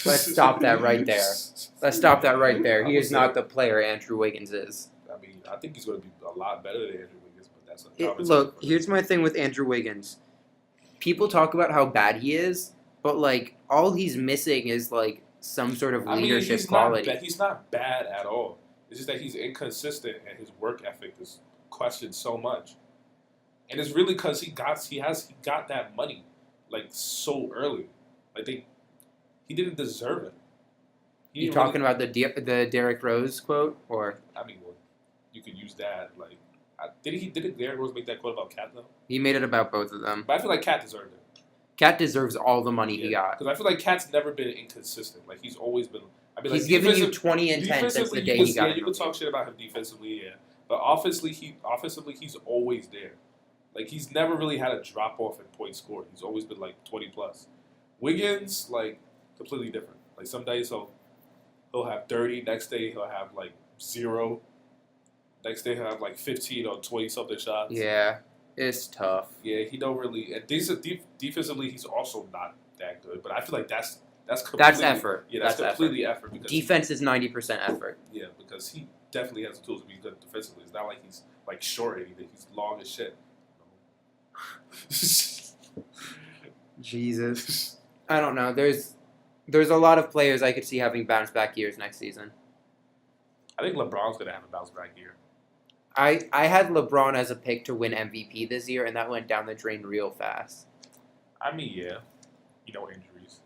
B: Let's stop that right there. Let's stop that right there. He is not the player Andrew Wiggins is.
C: I mean, I think he's going to be a lot better than Andrew Wiggins, but that's a conversation.
B: Look, here's my thing with Andrew Wiggins. People talk about how bad he is, but like all he's missing is like some sort of leadership quality.
C: He's not bad at all. It's just that he's inconsistent and his work ethic is questioned so much. And it's really because he got that money like so early. Like he didn't deserve it.
B: You talking about the Derrick Rose quote, or?
C: I mean, well, you could use that. Like, didn't Derrick Rose make that quote about Cat though?
B: He made it about both of them.
C: But I feel like Cat deserved it.
B: Cat deserves all the money he got.
C: Because I feel like Cat's never been inconsistent. Like he's always been. I mean,
B: he's given you 20 and 10 since the day he got it.
C: You can talk shit about him defensively, yeah. But offensively, he's always there. Like he's never really had a drop off in points scored. He's always been like 20 plus. Wiggins, like completely different. Like some days he'll have 30. Next day he'll have like 0. Next day he'll have like 15 or 20 something shots.
B: Yeah, it's tough.
C: Yeah, he don't really. And defensively, he's also not that good. But I feel like that's
B: effort.
C: Yeah, that's completely effort. Because
B: defense is 90% effort.
C: Yeah, because he definitely has the tools to be good defensively. It's not like he's like short or anything. He's long as shit.
B: Jesus. I don't know. There's a lot of players I could see having bounce back years next season.
C: I think LeBron's gonna have a bounce back year.
B: I had LeBron as a pick to win MVP this year, and that went down the drain real fast.
C: I mean, yeah, injuries.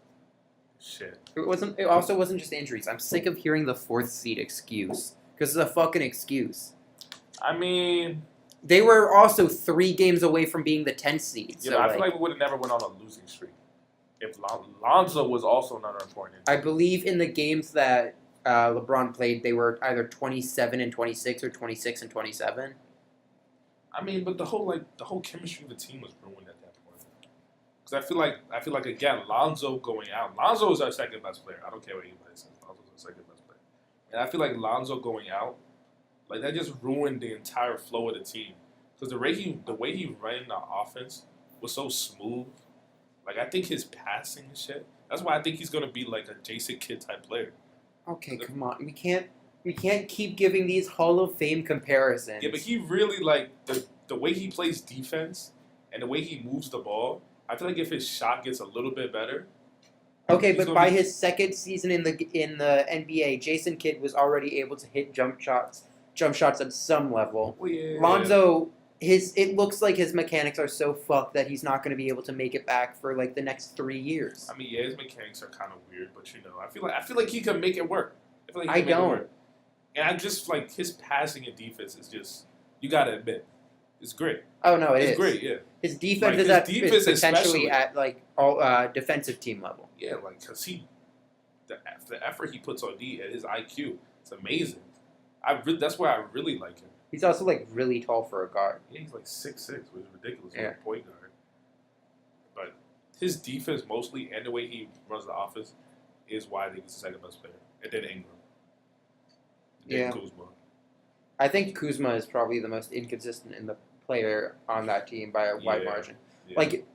C: Shit.
B: It also wasn't just injuries. I'm sick of hearing the 4th seed excuse because it's a fucking excuse.
C: I mean,
B: they were also 3 games away from being the 10th seed.
C: Yeah,
B: so
C: but I feel like we would have never went on a losing streak if Lonzo was also another important.
B: I believe in the games that LeBron played, they were either 27 and 26 or 26 and 27.
C: I mean, but the whole chemistry of the team was ruined at that point. Because I feel like again, Lonzo going out. Lonzo is our second best player. I don't care what anybody says. Lonzo's our second best player, and I feel like Lonzo going out, like that just ruined the entire flow of the team. Because the way he ran the offense was so smooth. Like I think his passing and shit. That's why I think he's gonna be like a Jason Kidd type player.
B: Okay, come on. We can't keep giving these Hall of Fame comparisons.
C: Yeah, but he really like the way he plays defense and the way he moves the ball. I feel like if his shot gets a little bit better.
B: Okay, but by his second season in the NBA, Jason Kidd was already able to hit jump shots at some level.
C: Well, yeah.
B: Lonzo, it looks like his mechanics are so fucked that he's not going to be able to make it back for like the next 3 years.
C: I mean, yeah, his mechanics are kind of weird, but I feel like he can make it work.
B: I don't.
C: And I just like his passing and defense is just, you gotta admit, it's great.
B: Oh no,
C: it's great. Yeah,
B: his defense
C: like,
B: is potentially at like all defensive team level.
C: Yeah, like because the effort he puts on D and his IQ, it's amazing. That's why I really like him.
B: He's also like really tall for a guard.
C: Yeah, he's like 6'6", which is ridiculous for
B: a
C: point guard. But his defense mostly and the way he runs the offense is why I think he's the second best player, and then Ingram.
B: Yeah.
C: Kuzma.
B: I think Kuzma is probably the most inconsistent in the player on that team by a wide margin.
C: Yeah.
B: Like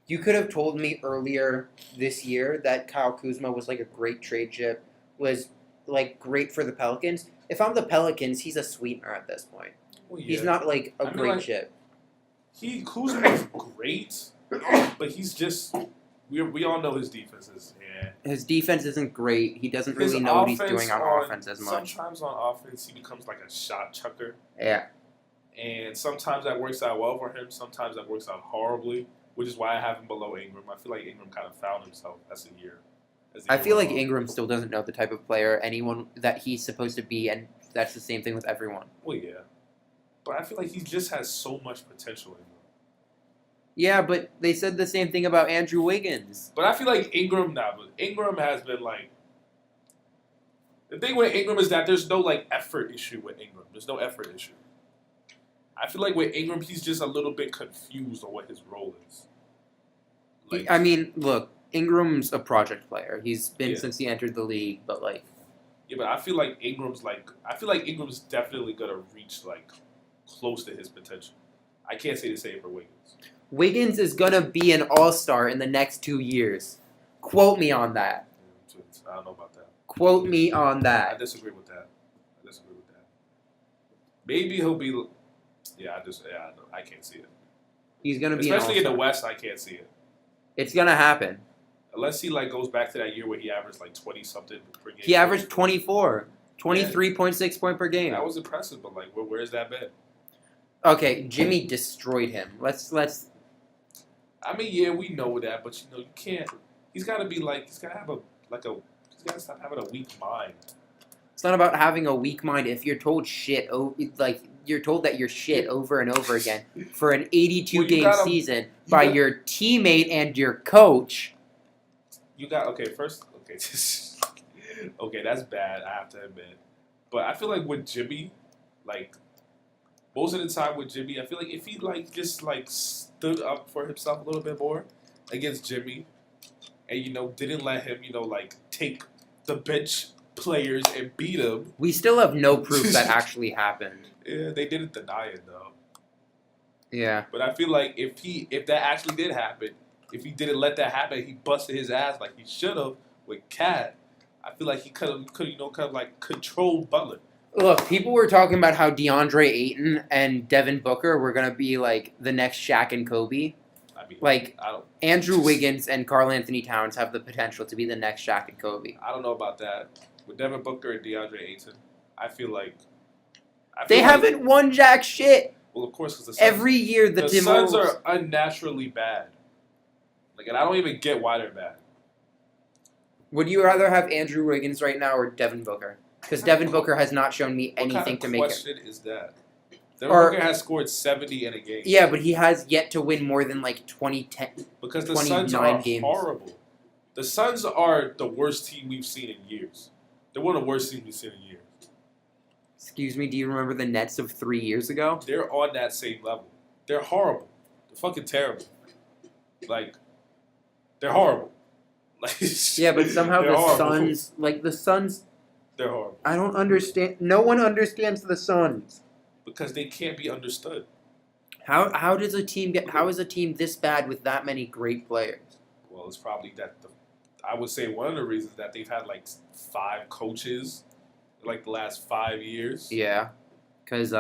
B: you could have told me earlier this year that Kyle Kuzma was like a great trade chip, was like great for the Pelicans. If I'm the Pelicans, he's a sweetener at this point.
C: Well, yeah.
B: He's not like a great chip.
C: Kuzma's great, but he's just we all know his defense is
B: His defense isn't great. He doesn't really know what he's doing on offense as much.
C: Sometimes on offense he becomes like a shot chucker.
B: Yeah.
C: And sometimes that works out well for him. Sometimes that works out horribly, which is why I have him below Ingram. I feel like Ingram kind of found himself as a year.
B: I feel like Ingram still doesn't know the type of player that he's supposed to be, and that's the same thing with everyone.
C: Well, yeah. But I feel like he just has so much potential in him.
B: Yeah, but they said the same thing about Andrew Wiggins.
C: But I feel like Ingram has been like... The thing with Ingram is that there's no like effort issue with Ingram. There's no effort issue. I feel like with Ingram, he's just a little bit confused on what his role is.
B: Like, I mean, look, Ingram's a project player. He's been
C: Yeah.
B: since he entered the league, but like
C: Yeah, but I feel like Ingram's definitely gonna reach like close to his potential. I can't say the same for Wiggins.
B: Wiggins is gonna be an all-star in the next 2 years. Quote me on that.
C: I don't know about that.
B: Quote me on
C: I
B: that.
C: disagree with that. Maybe he'll be. Yeah, I can't see it.
B: He's gonna be
C: Especially
B: an
C: in the
B: all-star.
C: West, I can't see it.
B: It's gonna happen.
C: Unless he like goes back to that year where he averaged like 20 something per game.
B: He averaged 24, 23.6 points per game.
C: That was impressive, but like, where's that been?
B: Okay, Jimmy destroyed him. Let's.
C: I mean, yeah, we know that, but you can't. He's got to be like, he's got to stop having a weak mind.
B: It's not about having a weak mind. If you're told shit, like you're told that you're shit over and over again for an 82-game season by your teammate and your coach.
C: Okay, okay, that's bad. I have to admit, but I feel like with Jimmy, like most of the time with Jimmy, I feel like if he like just like stood up for himself a little bit more against Jimmy, and didn't let him like take the bench players and beat him.
B: We still have no proof that actually happened.
C: Yeah, they didn't deny it though.
B: Yeah.
C: But I feel like if that actually did happen, if he didn't let that happen, he busted his ass like he should have with Cat. I feel like he could have like controlled Butler.
B: Look, people were talking about how DeAndre Ayton and Devin Booker were gonna be like the next Shaq and Kobe.
C: I mean,
B: like
C: I don't.
B: Andrew Wiggins and Karl Anthony Towns have the potential to be the next Shaq and Kobe.
C: I don't know about that. With Devin Booker and DeAndre Ayton, I feel like
B: they haven't won jack shit.
C: Well, of course, because the Suns,
B: every year the
C: Suns are unnaturally bad. Like, and I don't even get why they're bad.
B: Would you rather have Andrew Wiggins right now or Devin Booker? Because Devin Booker has not shown me anything to make it.
C: What kind of question is that? Devin Booker has scored 70 in a game.
B: Yeah, but he has yet to win more than like 20,
C: because the Suns are
B: games.
C: Horrible. The Suns are the worst team we've seen in years. They're one of the worst teams we've seen in years.
B: Excuse me, do you remember the Nets of 3 years ago?
C: They're on that same level. They're horrible. They're fucking terrible. Like, they're horrible. Like,
B: yeah, but somehow the Suns,
C: they're horrible.
B: I don't understand. No one understands the Suns.
C: Because they can't be understood.
B: How is a team this bad with that many great players?
C: Well, it's probably that I would say one of the reasons that they've had like 5 coaches in like the last 5 years.
B: Yeah, because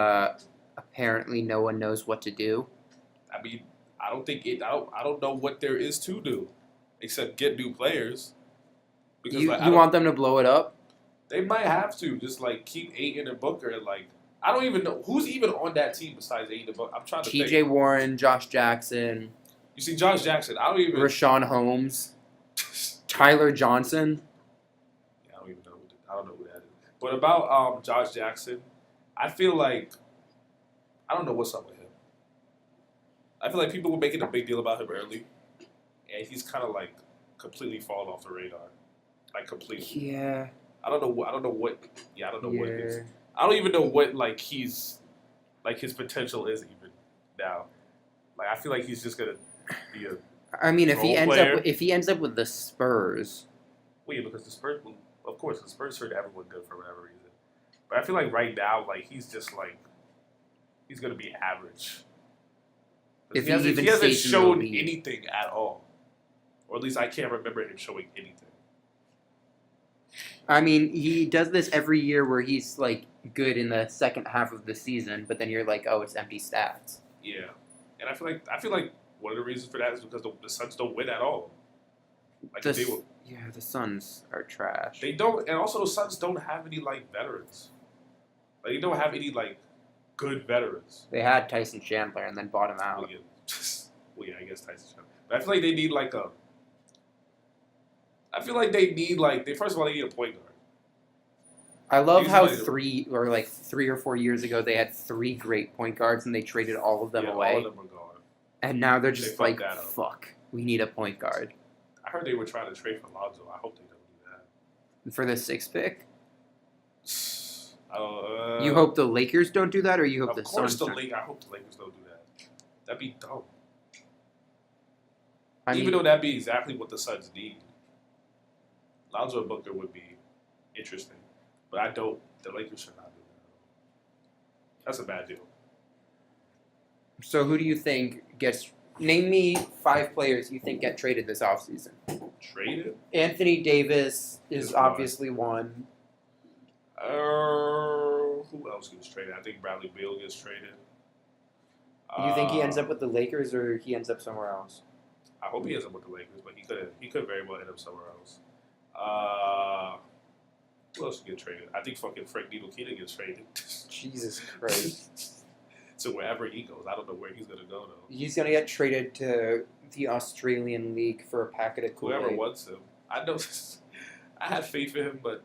B: apparently no one knows what to do.
C: I mean, I don't know what there is to do except get new players. Because
B: you want them to blow it up?
C: They might have to just like keep Ayton and Booker and like I don't even know who's even on that team besides Ayton and Booker. I'm trying to think.
B: T.J. Warren, Josh Jackson.
C: You see, Josh Jackson. I don't even.
B: Rashawn Holmes, Tyler Johnson.
C: Yeah, I don't know who that is. But about Josh Jackson, I feel like I don't know what's up with him. I feel like people were making a big deal about him early, and he's kind of like completely fallen off the radar, like completely.
B: Yeah.
C: I don't know what. Yeah, I don't know what it is. I don't even know what like his potential is even now. Like I feel like he's just gonna be a.
B: I mean, if he ends up with the Spurs.
C: Well, yeah, because the Spurs, of course, the Spurs hurt everyone good for whatever reason. But I feel like right now, like he's just like he's gonna be average.
B: If
C: he hasn't shown anything at all, or at least I can't remember him showing anything.
B: I mean, he does this every year where he's like good in the second half of the season, but then you're like, oh, it's empty stats.
C: Yeah, and I feel like one of the reasons for that is because the Suns don't win at all. Like
B: the Suns are trash.
C: They don't, and also the Suns don't have any like veterans. Like they don't have any like good veterans.
B: They had Tyson Chandler and then bought him out.
C: Well, yeah, I guess Tyson Chandler. But I feel like they need like a. I feel like they need first of all they need a point guard.
B: I love how 3 or 4 years ago they had 3 great point guards and they traded all of them away.
C: All of them are gone.
B: And now they're just like, fuck, we need a point guard.
C: I heard they were trying to trade for Lonzo. I hope they don't do that.
B: For the 6th pick?
C: You
B: You hope the Lakers don't do that, or you hope the Suns
C: I hope the Lakers don't do that. That'd be dumb. Even though that'd be exactly what the Suns need. Lonzo Booker would be interesting. But the Lakers should not do that. That's a bad deal.
B: So who do you think gets... Name me 5 players you think get traded this offseason.
C: Traded?
B: Anthony Davis is
C: Is
B: obviously one.
C: Who else gets traded? I think Bradley Beal gets traded.
B: You think he ends up with the Lakers or he ends up somewhere else?
C: I hope he ends up with the Lakers, but he could very well end up somewhere else. Who else get traded? I think fucking Frank Ntilikina gets traded.
B: Jesus Christ.
C: So wherever he goes, I don't know where he's gonna go though.
B: He's going to get traded to the Australian League for a packet of Kool-Aid.
C: Whoever wants him. I know. I have faith in him, but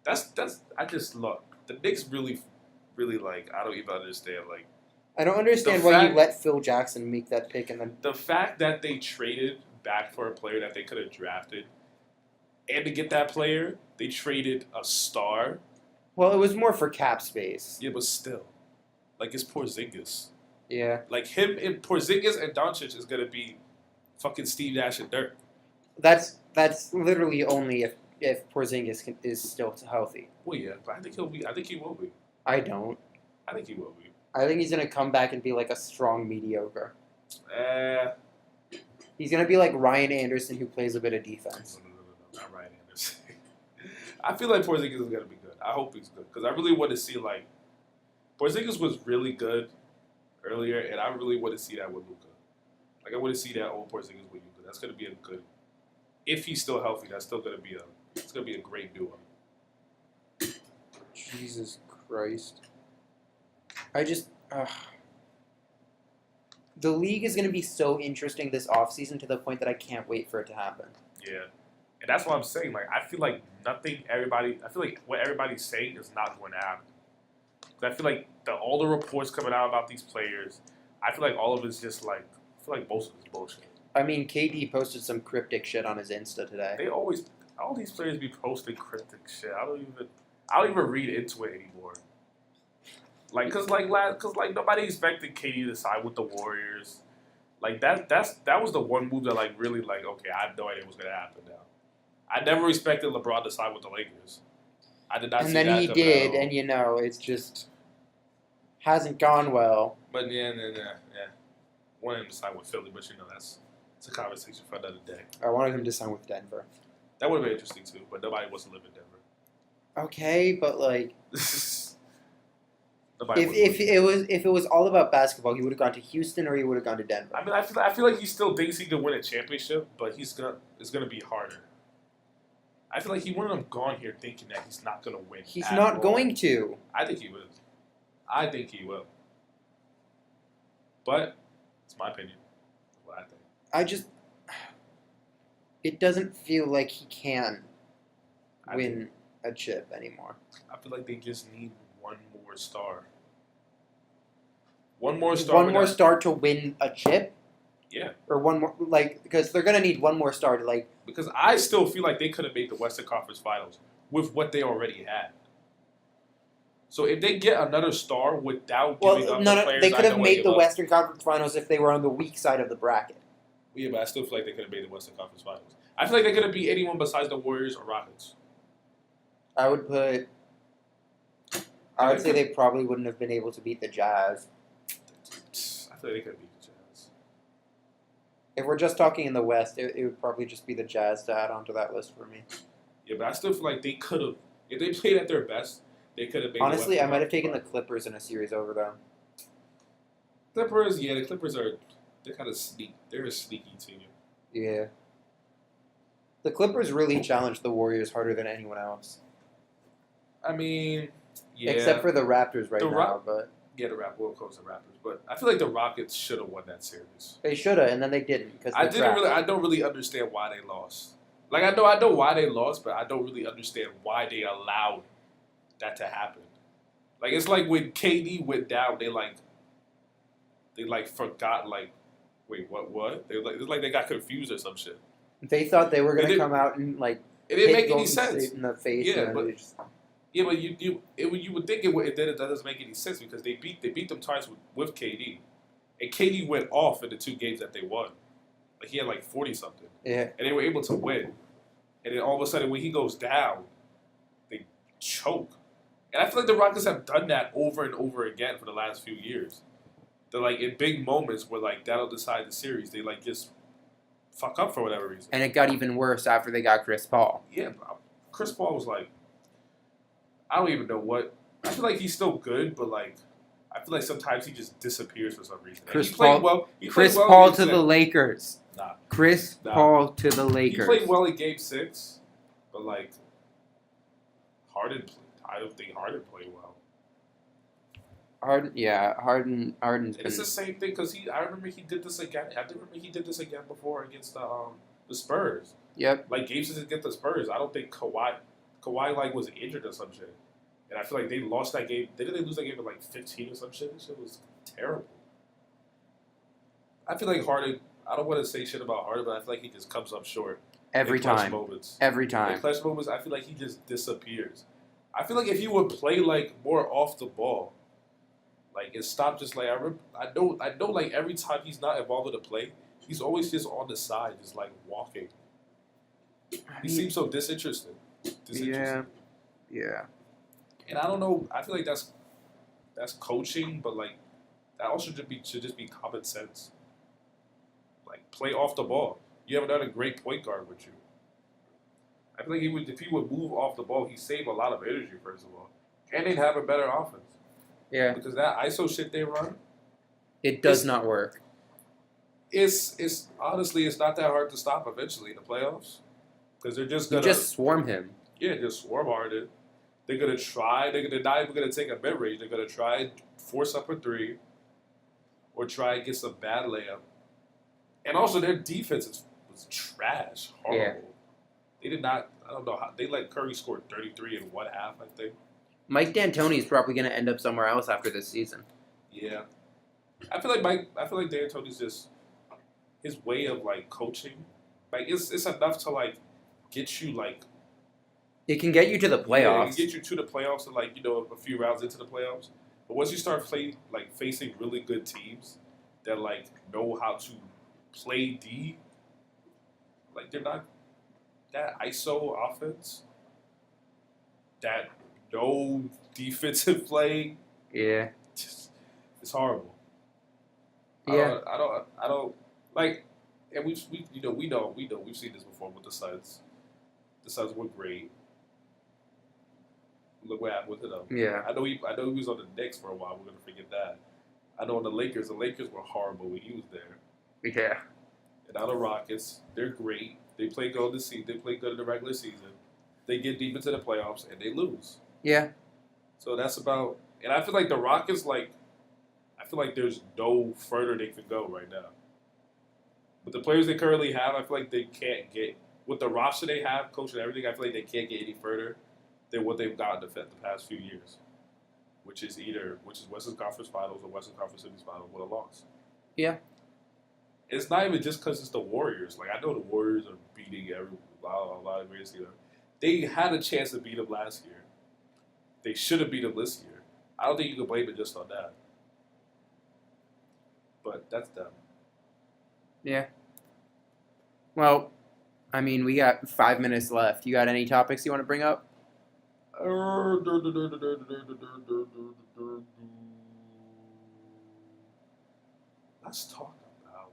C: that's. I just look. The Knicks really like. I don't even understand. Like,
B: I don't understand why you let Phil Jackson make that pick and then...
C: The fact that they traded back for a player that they could have drafted, and to get that player, they traded a star.
B: Well, it was more for cap space.
C: Yeah, but still. Like, it's Porzingis.
B: Yeah.
C: Like, him and Porzingis and Doncic is going to be fucking Steve Nash and Dirk.
B: That's literally only if Porzingis is still healthy.
C: Well, yeah, but I think he will be.
B: I don't.
C: I think he will be.
B: I think he's going to come back and be like a strong mediocre. He's going to be like Ryan Anderson who plays a bit of defense.
C: No, not Ryan Anderson. I feel like Porzingis is going to be good. I hope he's good. Because I really want to see, like, Porzingis was really good earlier, and I really want to see that with Luka. Like, I want to see that old Porzingis with Luka. That's going to be a good... If he's still healthy, that's still going to be it's going to be a great duo.
B: Jesus Christ. I just... The league is going to be so interesting this offseason to the point that I can't wait for it to happen.
C: Yeah. And that's what I'm saying. Like, I feel like I feel like what everybody's saying is not going to happen. I feel like all the reports coming out about these players, I feel like all of it's just like, I feel like most of it's bullshit.
B: I mean, KD posted some cryptic shit on his Insta today.
C: All these players be posting cryptic shit. I don't even read into it anymore. Like, cause nobody expected KD to sign with the Warriors. Like that was the one move that like really like, okay, I had no idea what was gonna happen now. I never expected LeBron to sign with the Lakers. I did not see that.
B: And then he did, and it's just hasn't gone well.
C: But yeah. Wanted him to sign with Philly, but it's a conversation for another day.
B: I wanted him to sign with Denver.
C: That would have been interesting too, but nobody wants to live in Denver.
B: Okay, but like, if it was all about basketball, he would have gone to Houston or he would have gone to Denver.
C: I mean, I feel like he still thinks he could win a championship, but it's gonna be harder. I feel like he wouldn't have gone here thinking that he's not gonna win.
B: He's not going to.
C: I think he will. I think he will. But it's my opinion. That's what I think.
B: It doesn't feel like he can win a chip anymore.
C: I feel like they just need one more star. One more star
B: to win a chip?
C: Yeah.
B: Or one more, because they're going to need one more star to,
C: Because I still feel like they could have made the Western Conference Finals with what they already had. So if they get another star without giving up the players,
B: they could have made the Western Conference Finals if they were on the weak side of the bracket.
C: Yeah, but I still feel like they could have made the Western Conference Finals. I feel like they could have beat anyone besides the Warriors or Rockets.
B: I would say they probably wouldn't have been able to beat the Jazz.
C: I feel like they could have beat the Jazz.
B: If we're just talking in the West, it would probably just be the Jazz to add onto that list for me.
C: Yeah, but I still feel like they could have, if they played at their best, they could have made
B: Honestly,
C: the
B: I might have taken the Clippers in a series over them.
C: The Clippers they're kind of sneaky. They're a sneaky team.
B: Yeah. The Clippers really challenged the Warriors harder than anyone else.
C: I mean, yeah.
B: Except for the Raptors now, but...
C: Yeah, the Raptors. Well, of course, the Raptors. But I feel like the Rockets should have won that series.
B: They should have, and then they didn't.
C: I don't really understand why they lost. Like, I know why they lost, but I don't really understand why they allowed that to happen. Like, it's like when KD went down, they forgot, wait, what? It's like they got confused or some shit.
B: They thought they were going to come out and,
C: it didn't make any sense.
B: In the face.
C: Yeah, but you would think that doesn't make any sense because they beat them twice with KD, and KD went off in the 2 games that they won Like he had like 40 something,
B: Yeah.
C: and they were able to win. And then all of a sudden, when he goes down, they choke. And I feel like the Rockets have done that over and over again for the last few years. They're like in big moments where like that'll decide the series. They like just fuck up for whatever reason.
B: And it got even worse after they got Chris Paul.
C: Yeah, bro. Chris Paul was like, I don't even know what. I feel like he's still good, but like, I feel like sometimes he just disappears for some reason.
B: Chris
C: he played
B: Paul-
C: well. He
B: Chris
C: played well
B: Paul
C: in
B: to
C: Game
B: the
C: 6.
B: Lakers.
C: Nah.
B: Chris
C: Nah.
B: Paul to the
C: He
B: Lakers.
C: played well in Game 6, but like, I don't think Harden played well.
B: Harden's
C: And it's
B: been.
C: the same thing because I remember he did this again. I remember he did this again before against the Spurs.
B: Yep.
C: Like Game 6 against the Spurs. I don't think Kawhi like was injured or some shit. And I feel like they lost that game. Didn't they lose that game at like 15 or some shit? That shit was terrible. I feel like Harden, I don't want to say shit about Harden, but I feel like he just comes up short.
B: Every
C: in clutch
B: time.
C: Moments.
B: Every
C: In
B: time.
C: clutch moments, I feel like he just disappears. I feel like if he would play like more off the ball, like and stop just like I know like every time he's not involved in the play, he's always just on the side, just like walking. He seems so disinterested.
B: Yeah.
C: And I don't know. I feel like that's coaching, but like that also should just be common sense. Like play off the ball. You have another great point guard with you. I feel like if he would move off the ball, he'd save a lot of energy. First of all, and they'd have a better offense.
B: Yeah.
C: Because that ISO shit they run,
B: It does not work.
C: it's honestly it's not that hard to stop eventually in the playoffs. Because they're just
B: You
C: gonna
B: just swarm him.
C: just swarm hard. They're gonna try. They're not even gonna take a mid range. They're gonna try and force up a three, or try and get some bad layup. And also their defense was trash, horrible.
B: Yeah.
C: They did not. I don't know how they let Curry score 33 in one half. I think.
B: Mike D'Antoni is probably going to end up somewhere else after this season.
C: Yeah, I feel like D'Antoni's just his way of like coaching. Like it's enough to like get you like.
B: It can get you to the
C: Yeah,
B: playoffs.
C: it can get you to the playoffs and like a few rounds into the playoffs. But once you start facing really good teams that like know how to play D, like they're not that ISO offense, that no defensive play.
B: Yeah.
C: It's horrible.
B: Yeah.
C: I don't like, and we know we've seen this before with the Suns. The Suns were great. Look what happened with them.
B: Yeah.
C: I know he was on the Knicks for a while. We're gonna forget that. I know on the Lakers were horrible when he was there.
B: Yeah.
C: And now the Rockets, they're great. They play good this season. They play good in the regular season. They get deep into the playoffs and they lose.
B: Yeah.
C: So that's about. And I feel like the Rockets, I feel like there's no further they can go right now. With the players they currently have, I feel like they can't get with the roster they have, coach and everything. I feel like they can't get any further than what they've gotten the past few years, which is Western Conference Finals or Western Conference Semifinals with a loss.
B: Yeah.
C: It's not even just because it's the Warriors. Like I know the Warriors are beating a lot of greatest teams. They had a chance to beat them last year. They should have beat them this year. I don't think you can blame it just on that. But that's them.
B: Yeah. Well, I mean, we got 5 minutes left. You got any topics you want to bring up?
C: Let's talk about.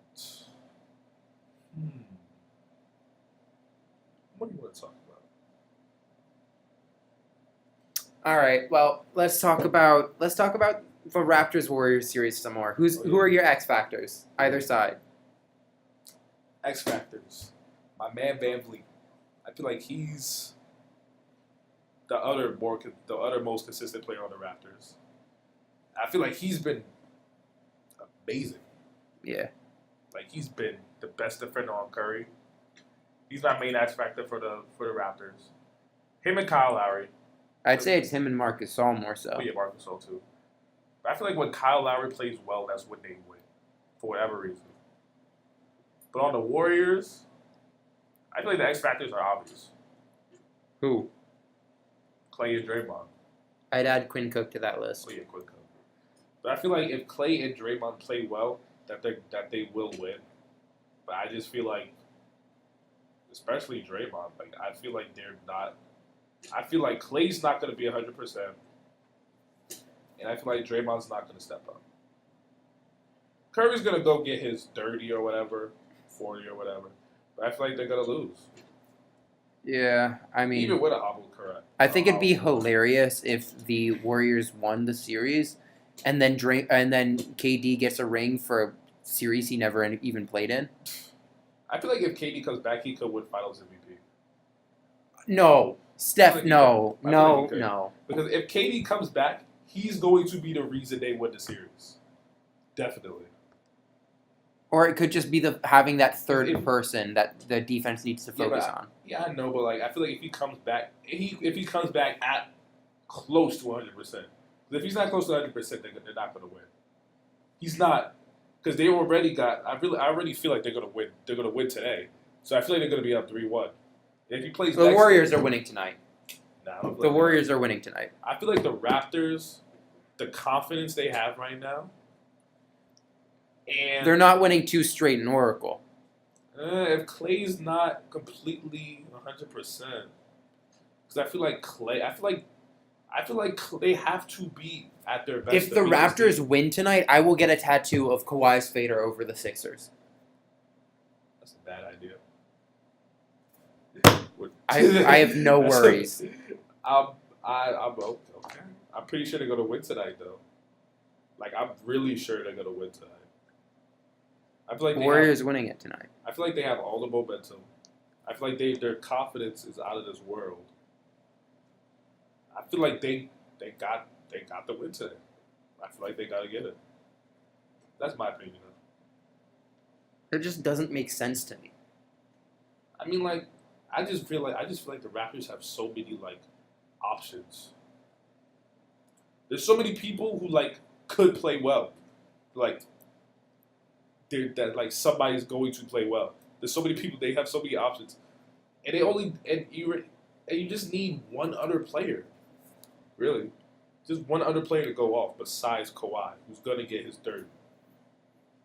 C: What do you want to talk about?
B: All right. Well, let's talk about the Raptors Warriors series some more. Who are your X factors? Either side.
C: X factors. My man Van Vliet. I feel like he's the other most consistent player on the Raptors. I feel like he's been amazing.
B: Yeah.
C: Like he's been the best defender on Curry. He's my main X factor for the Raptors. Him and Kyle Lowry.
B: I'd say it's him and Marc Gasol more so.
C: Oh yeah, Marc Gasol too. But I feel like when Kyle Lowry plays well, that's when they win, for whatever reason. But on the Warriors, I feel like the X factors are obvious.
B: Who?
C: Clay and Draymond.
B: I'd add Quinn Cook to that list.
C: Oh yeah, quick. But I feel like if Clay and Draymond play well, that they will win. But I just feel like, especially Draymond, like I feel like they're not. I feel like Klay's not going to be 100%, and I feel like Draymond's not going to step up. Curry's going to go get his 30 or whatever, 40 or whatever, but I feel like they're going to lose.
B: Yeah, I mean,
C: Even with a hobble, correct.
B: I think it'd be hilarious if the Warriors won the series, and then KD gets a ring for a series he never even played in.
C: I feel like if KD comes back, he could win Finals MVP.
B: No, Steph,
C: like
B: no,
C: he could. I feel like
B: no,
C: he could.
B: no.
C: Because if KD comes back, he's going to be the reason they win the series. Definitely.
B: Or it could just be having that third
C: If-
B: person that the defense needs to focus on.
C: Yeah, I know, but like I feel like if he comes back, if he comes back at close to 100%, if he's not close to 100%, they're not going to win. He's not, because they already got. I already feel like they're going to win. They're going to win today, so I feel like they're going to be up 3-1. If he plays,
B: The Warriors are winning tonight.
C: Nah,
B: The Warriors are winning tonight.
C: I feel like the Raptors, the confidence they have right now, and
B: They're not winning 2 straight in Oracle.
C: if Klay's not completely 100%, because I feel like they have to be at their best.
B: If the Raptors win tonight, I will get a tattoo of Kawhi's fader over the Sixers.
C: That's a bad idea.
B: I have no worries.
C: I'm okay. I'm pretty sure they're gonna win tonight, though. Like I'm really sure they're gonna win tonight. I feel like
B: Warriors winning it tonight.
C: I feel like they have all the momentum. I feel like their confidence is out of this world. I feel like they got the win today. I feel like they gotta get it. That's my opinion.
B: It just doesn't make sense to me.
C: I mean, like, I just feel like the Raptors have so many like options. There's so many people who like could play well, like that like somebody's going to play well. There's so many people. They have so many options, and you just need one other player, really, just one other player to go off besides Kawhi, who's gonna get his 30.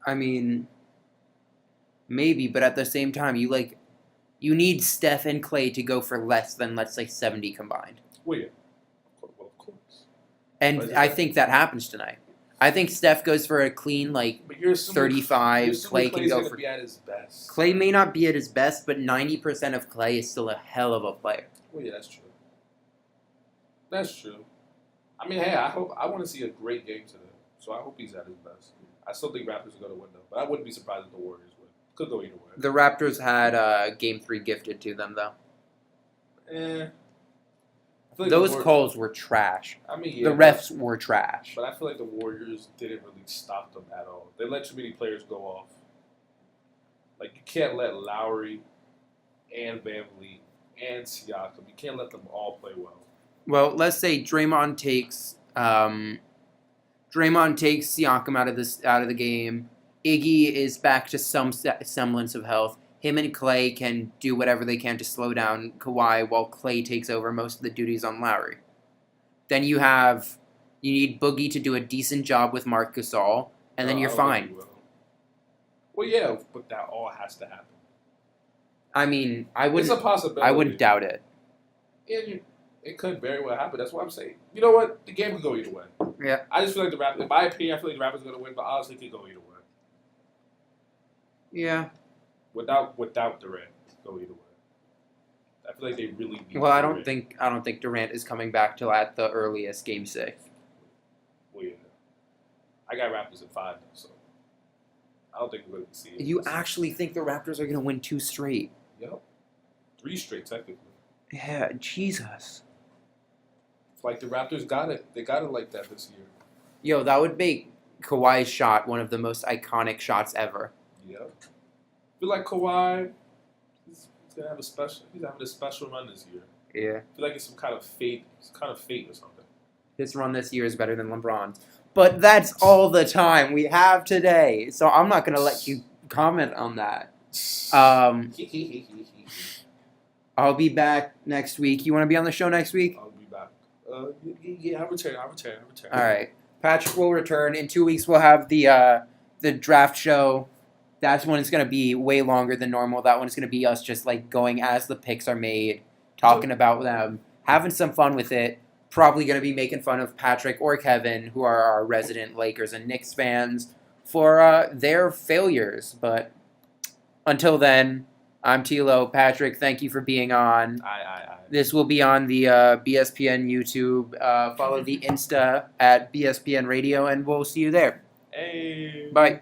B: I mean, maybe, but at the same time, you need Steph and Klay to go for less than, let's say, 70 combined.
C: Well, yeah, well, of course.
B: And I think that happens tonight. I think Steph goes for a clean,
C: But you're assuming,
B: 35.
C: You're assuming
B: Klay can
C: Klay's
B: go
C: gonna
B: for...
C: be at his best.
B: Klay may not be at his best, but 90% of Klay is still a hell of a player.
C: Well, yeah, that's true. That's true. I mean, hey, I want to see a great game today, so I hope he's at his best. I still think Raptors are going to win, though, but I wouldn't be surprised if the Warriors win. Could go either way.
B: The Raptors had Game 3 gifted to them, though.
C: I feel like
B: Those calls were trash.
C: I mean, yeah,
B: the refs were trash.
C: But I feel like the Warriors didn't really stop them at all. They let too many players go off. Like, you can't let Lowry and VanVleet and Siakam, you can't let them all play well.
B: Well, let's say Draymond takes Siakam out of the game. Iggy is back to some semblance of health. Him and Klay can do whatever they can to slow down Kawhi while Klay takes over most of the duties on Lowry. Then you need Boogie to do a decent job with Marc Gasol, and then you're fine.
C: Well, yeah, but that all has to happen.
B: I mean,
C: It's a possibility.
B: I wouldn't doubt it.
C: It could very well happen. That's what I'm saying. You know what? The game could go either way.
B: Yeah.
C: I just feel like the Raptors, in my opinion, I feel like the Raptors are going to win, but honestly, it could go either way.
B: Yeah.
C: Without Durant, go either way. I feel like they really need
B: Well, I
C: Durant.
B: don't think Durant is coming back till at the earliest Game 6.
C: Well, yeah. I got Raptors in 5, so I don't think we're going to see it.
B: You actually think the Raptors are going to win 2 straight?
C: Yep. 3 straight, technically.
B: Yeah, Jesus.
C: It's like the Raptors got it. They got it like that this year.
B: Yo, that would make Kawhi's shot one of the most iconic shots ever.
C: Yep. I feel like Kawhi, he's gonna have a special. He's having a special run this year.
B: Yeah.
C: I feel like it's some kind of fate. It's kind of fate or something.
B: His run this year is better than LeBron's. But that's all the time we have today. So I'm not going to let you comment on that. I'll be back next week. You want to be on the show next week?
C: I'll be back. Yeah, I'll return.
B: All right. Patrick will return. In 2 weeks, we'll have the draft show. That's when it's going to be way longer than normal. That one's going to be us just like going as the picks are made, talking about them, having some fun with it. Probably going to be making fun of Patrick or Kevin, who are our resident Lakers and Knicks fans, for their failures. But until then, I'm Thilo. Patrick, thank you for being on. This will be on the BSPN YouTube. Follow the Insta at BSPN Radio, and we'll see you there.
C: Hey.
B: Bye.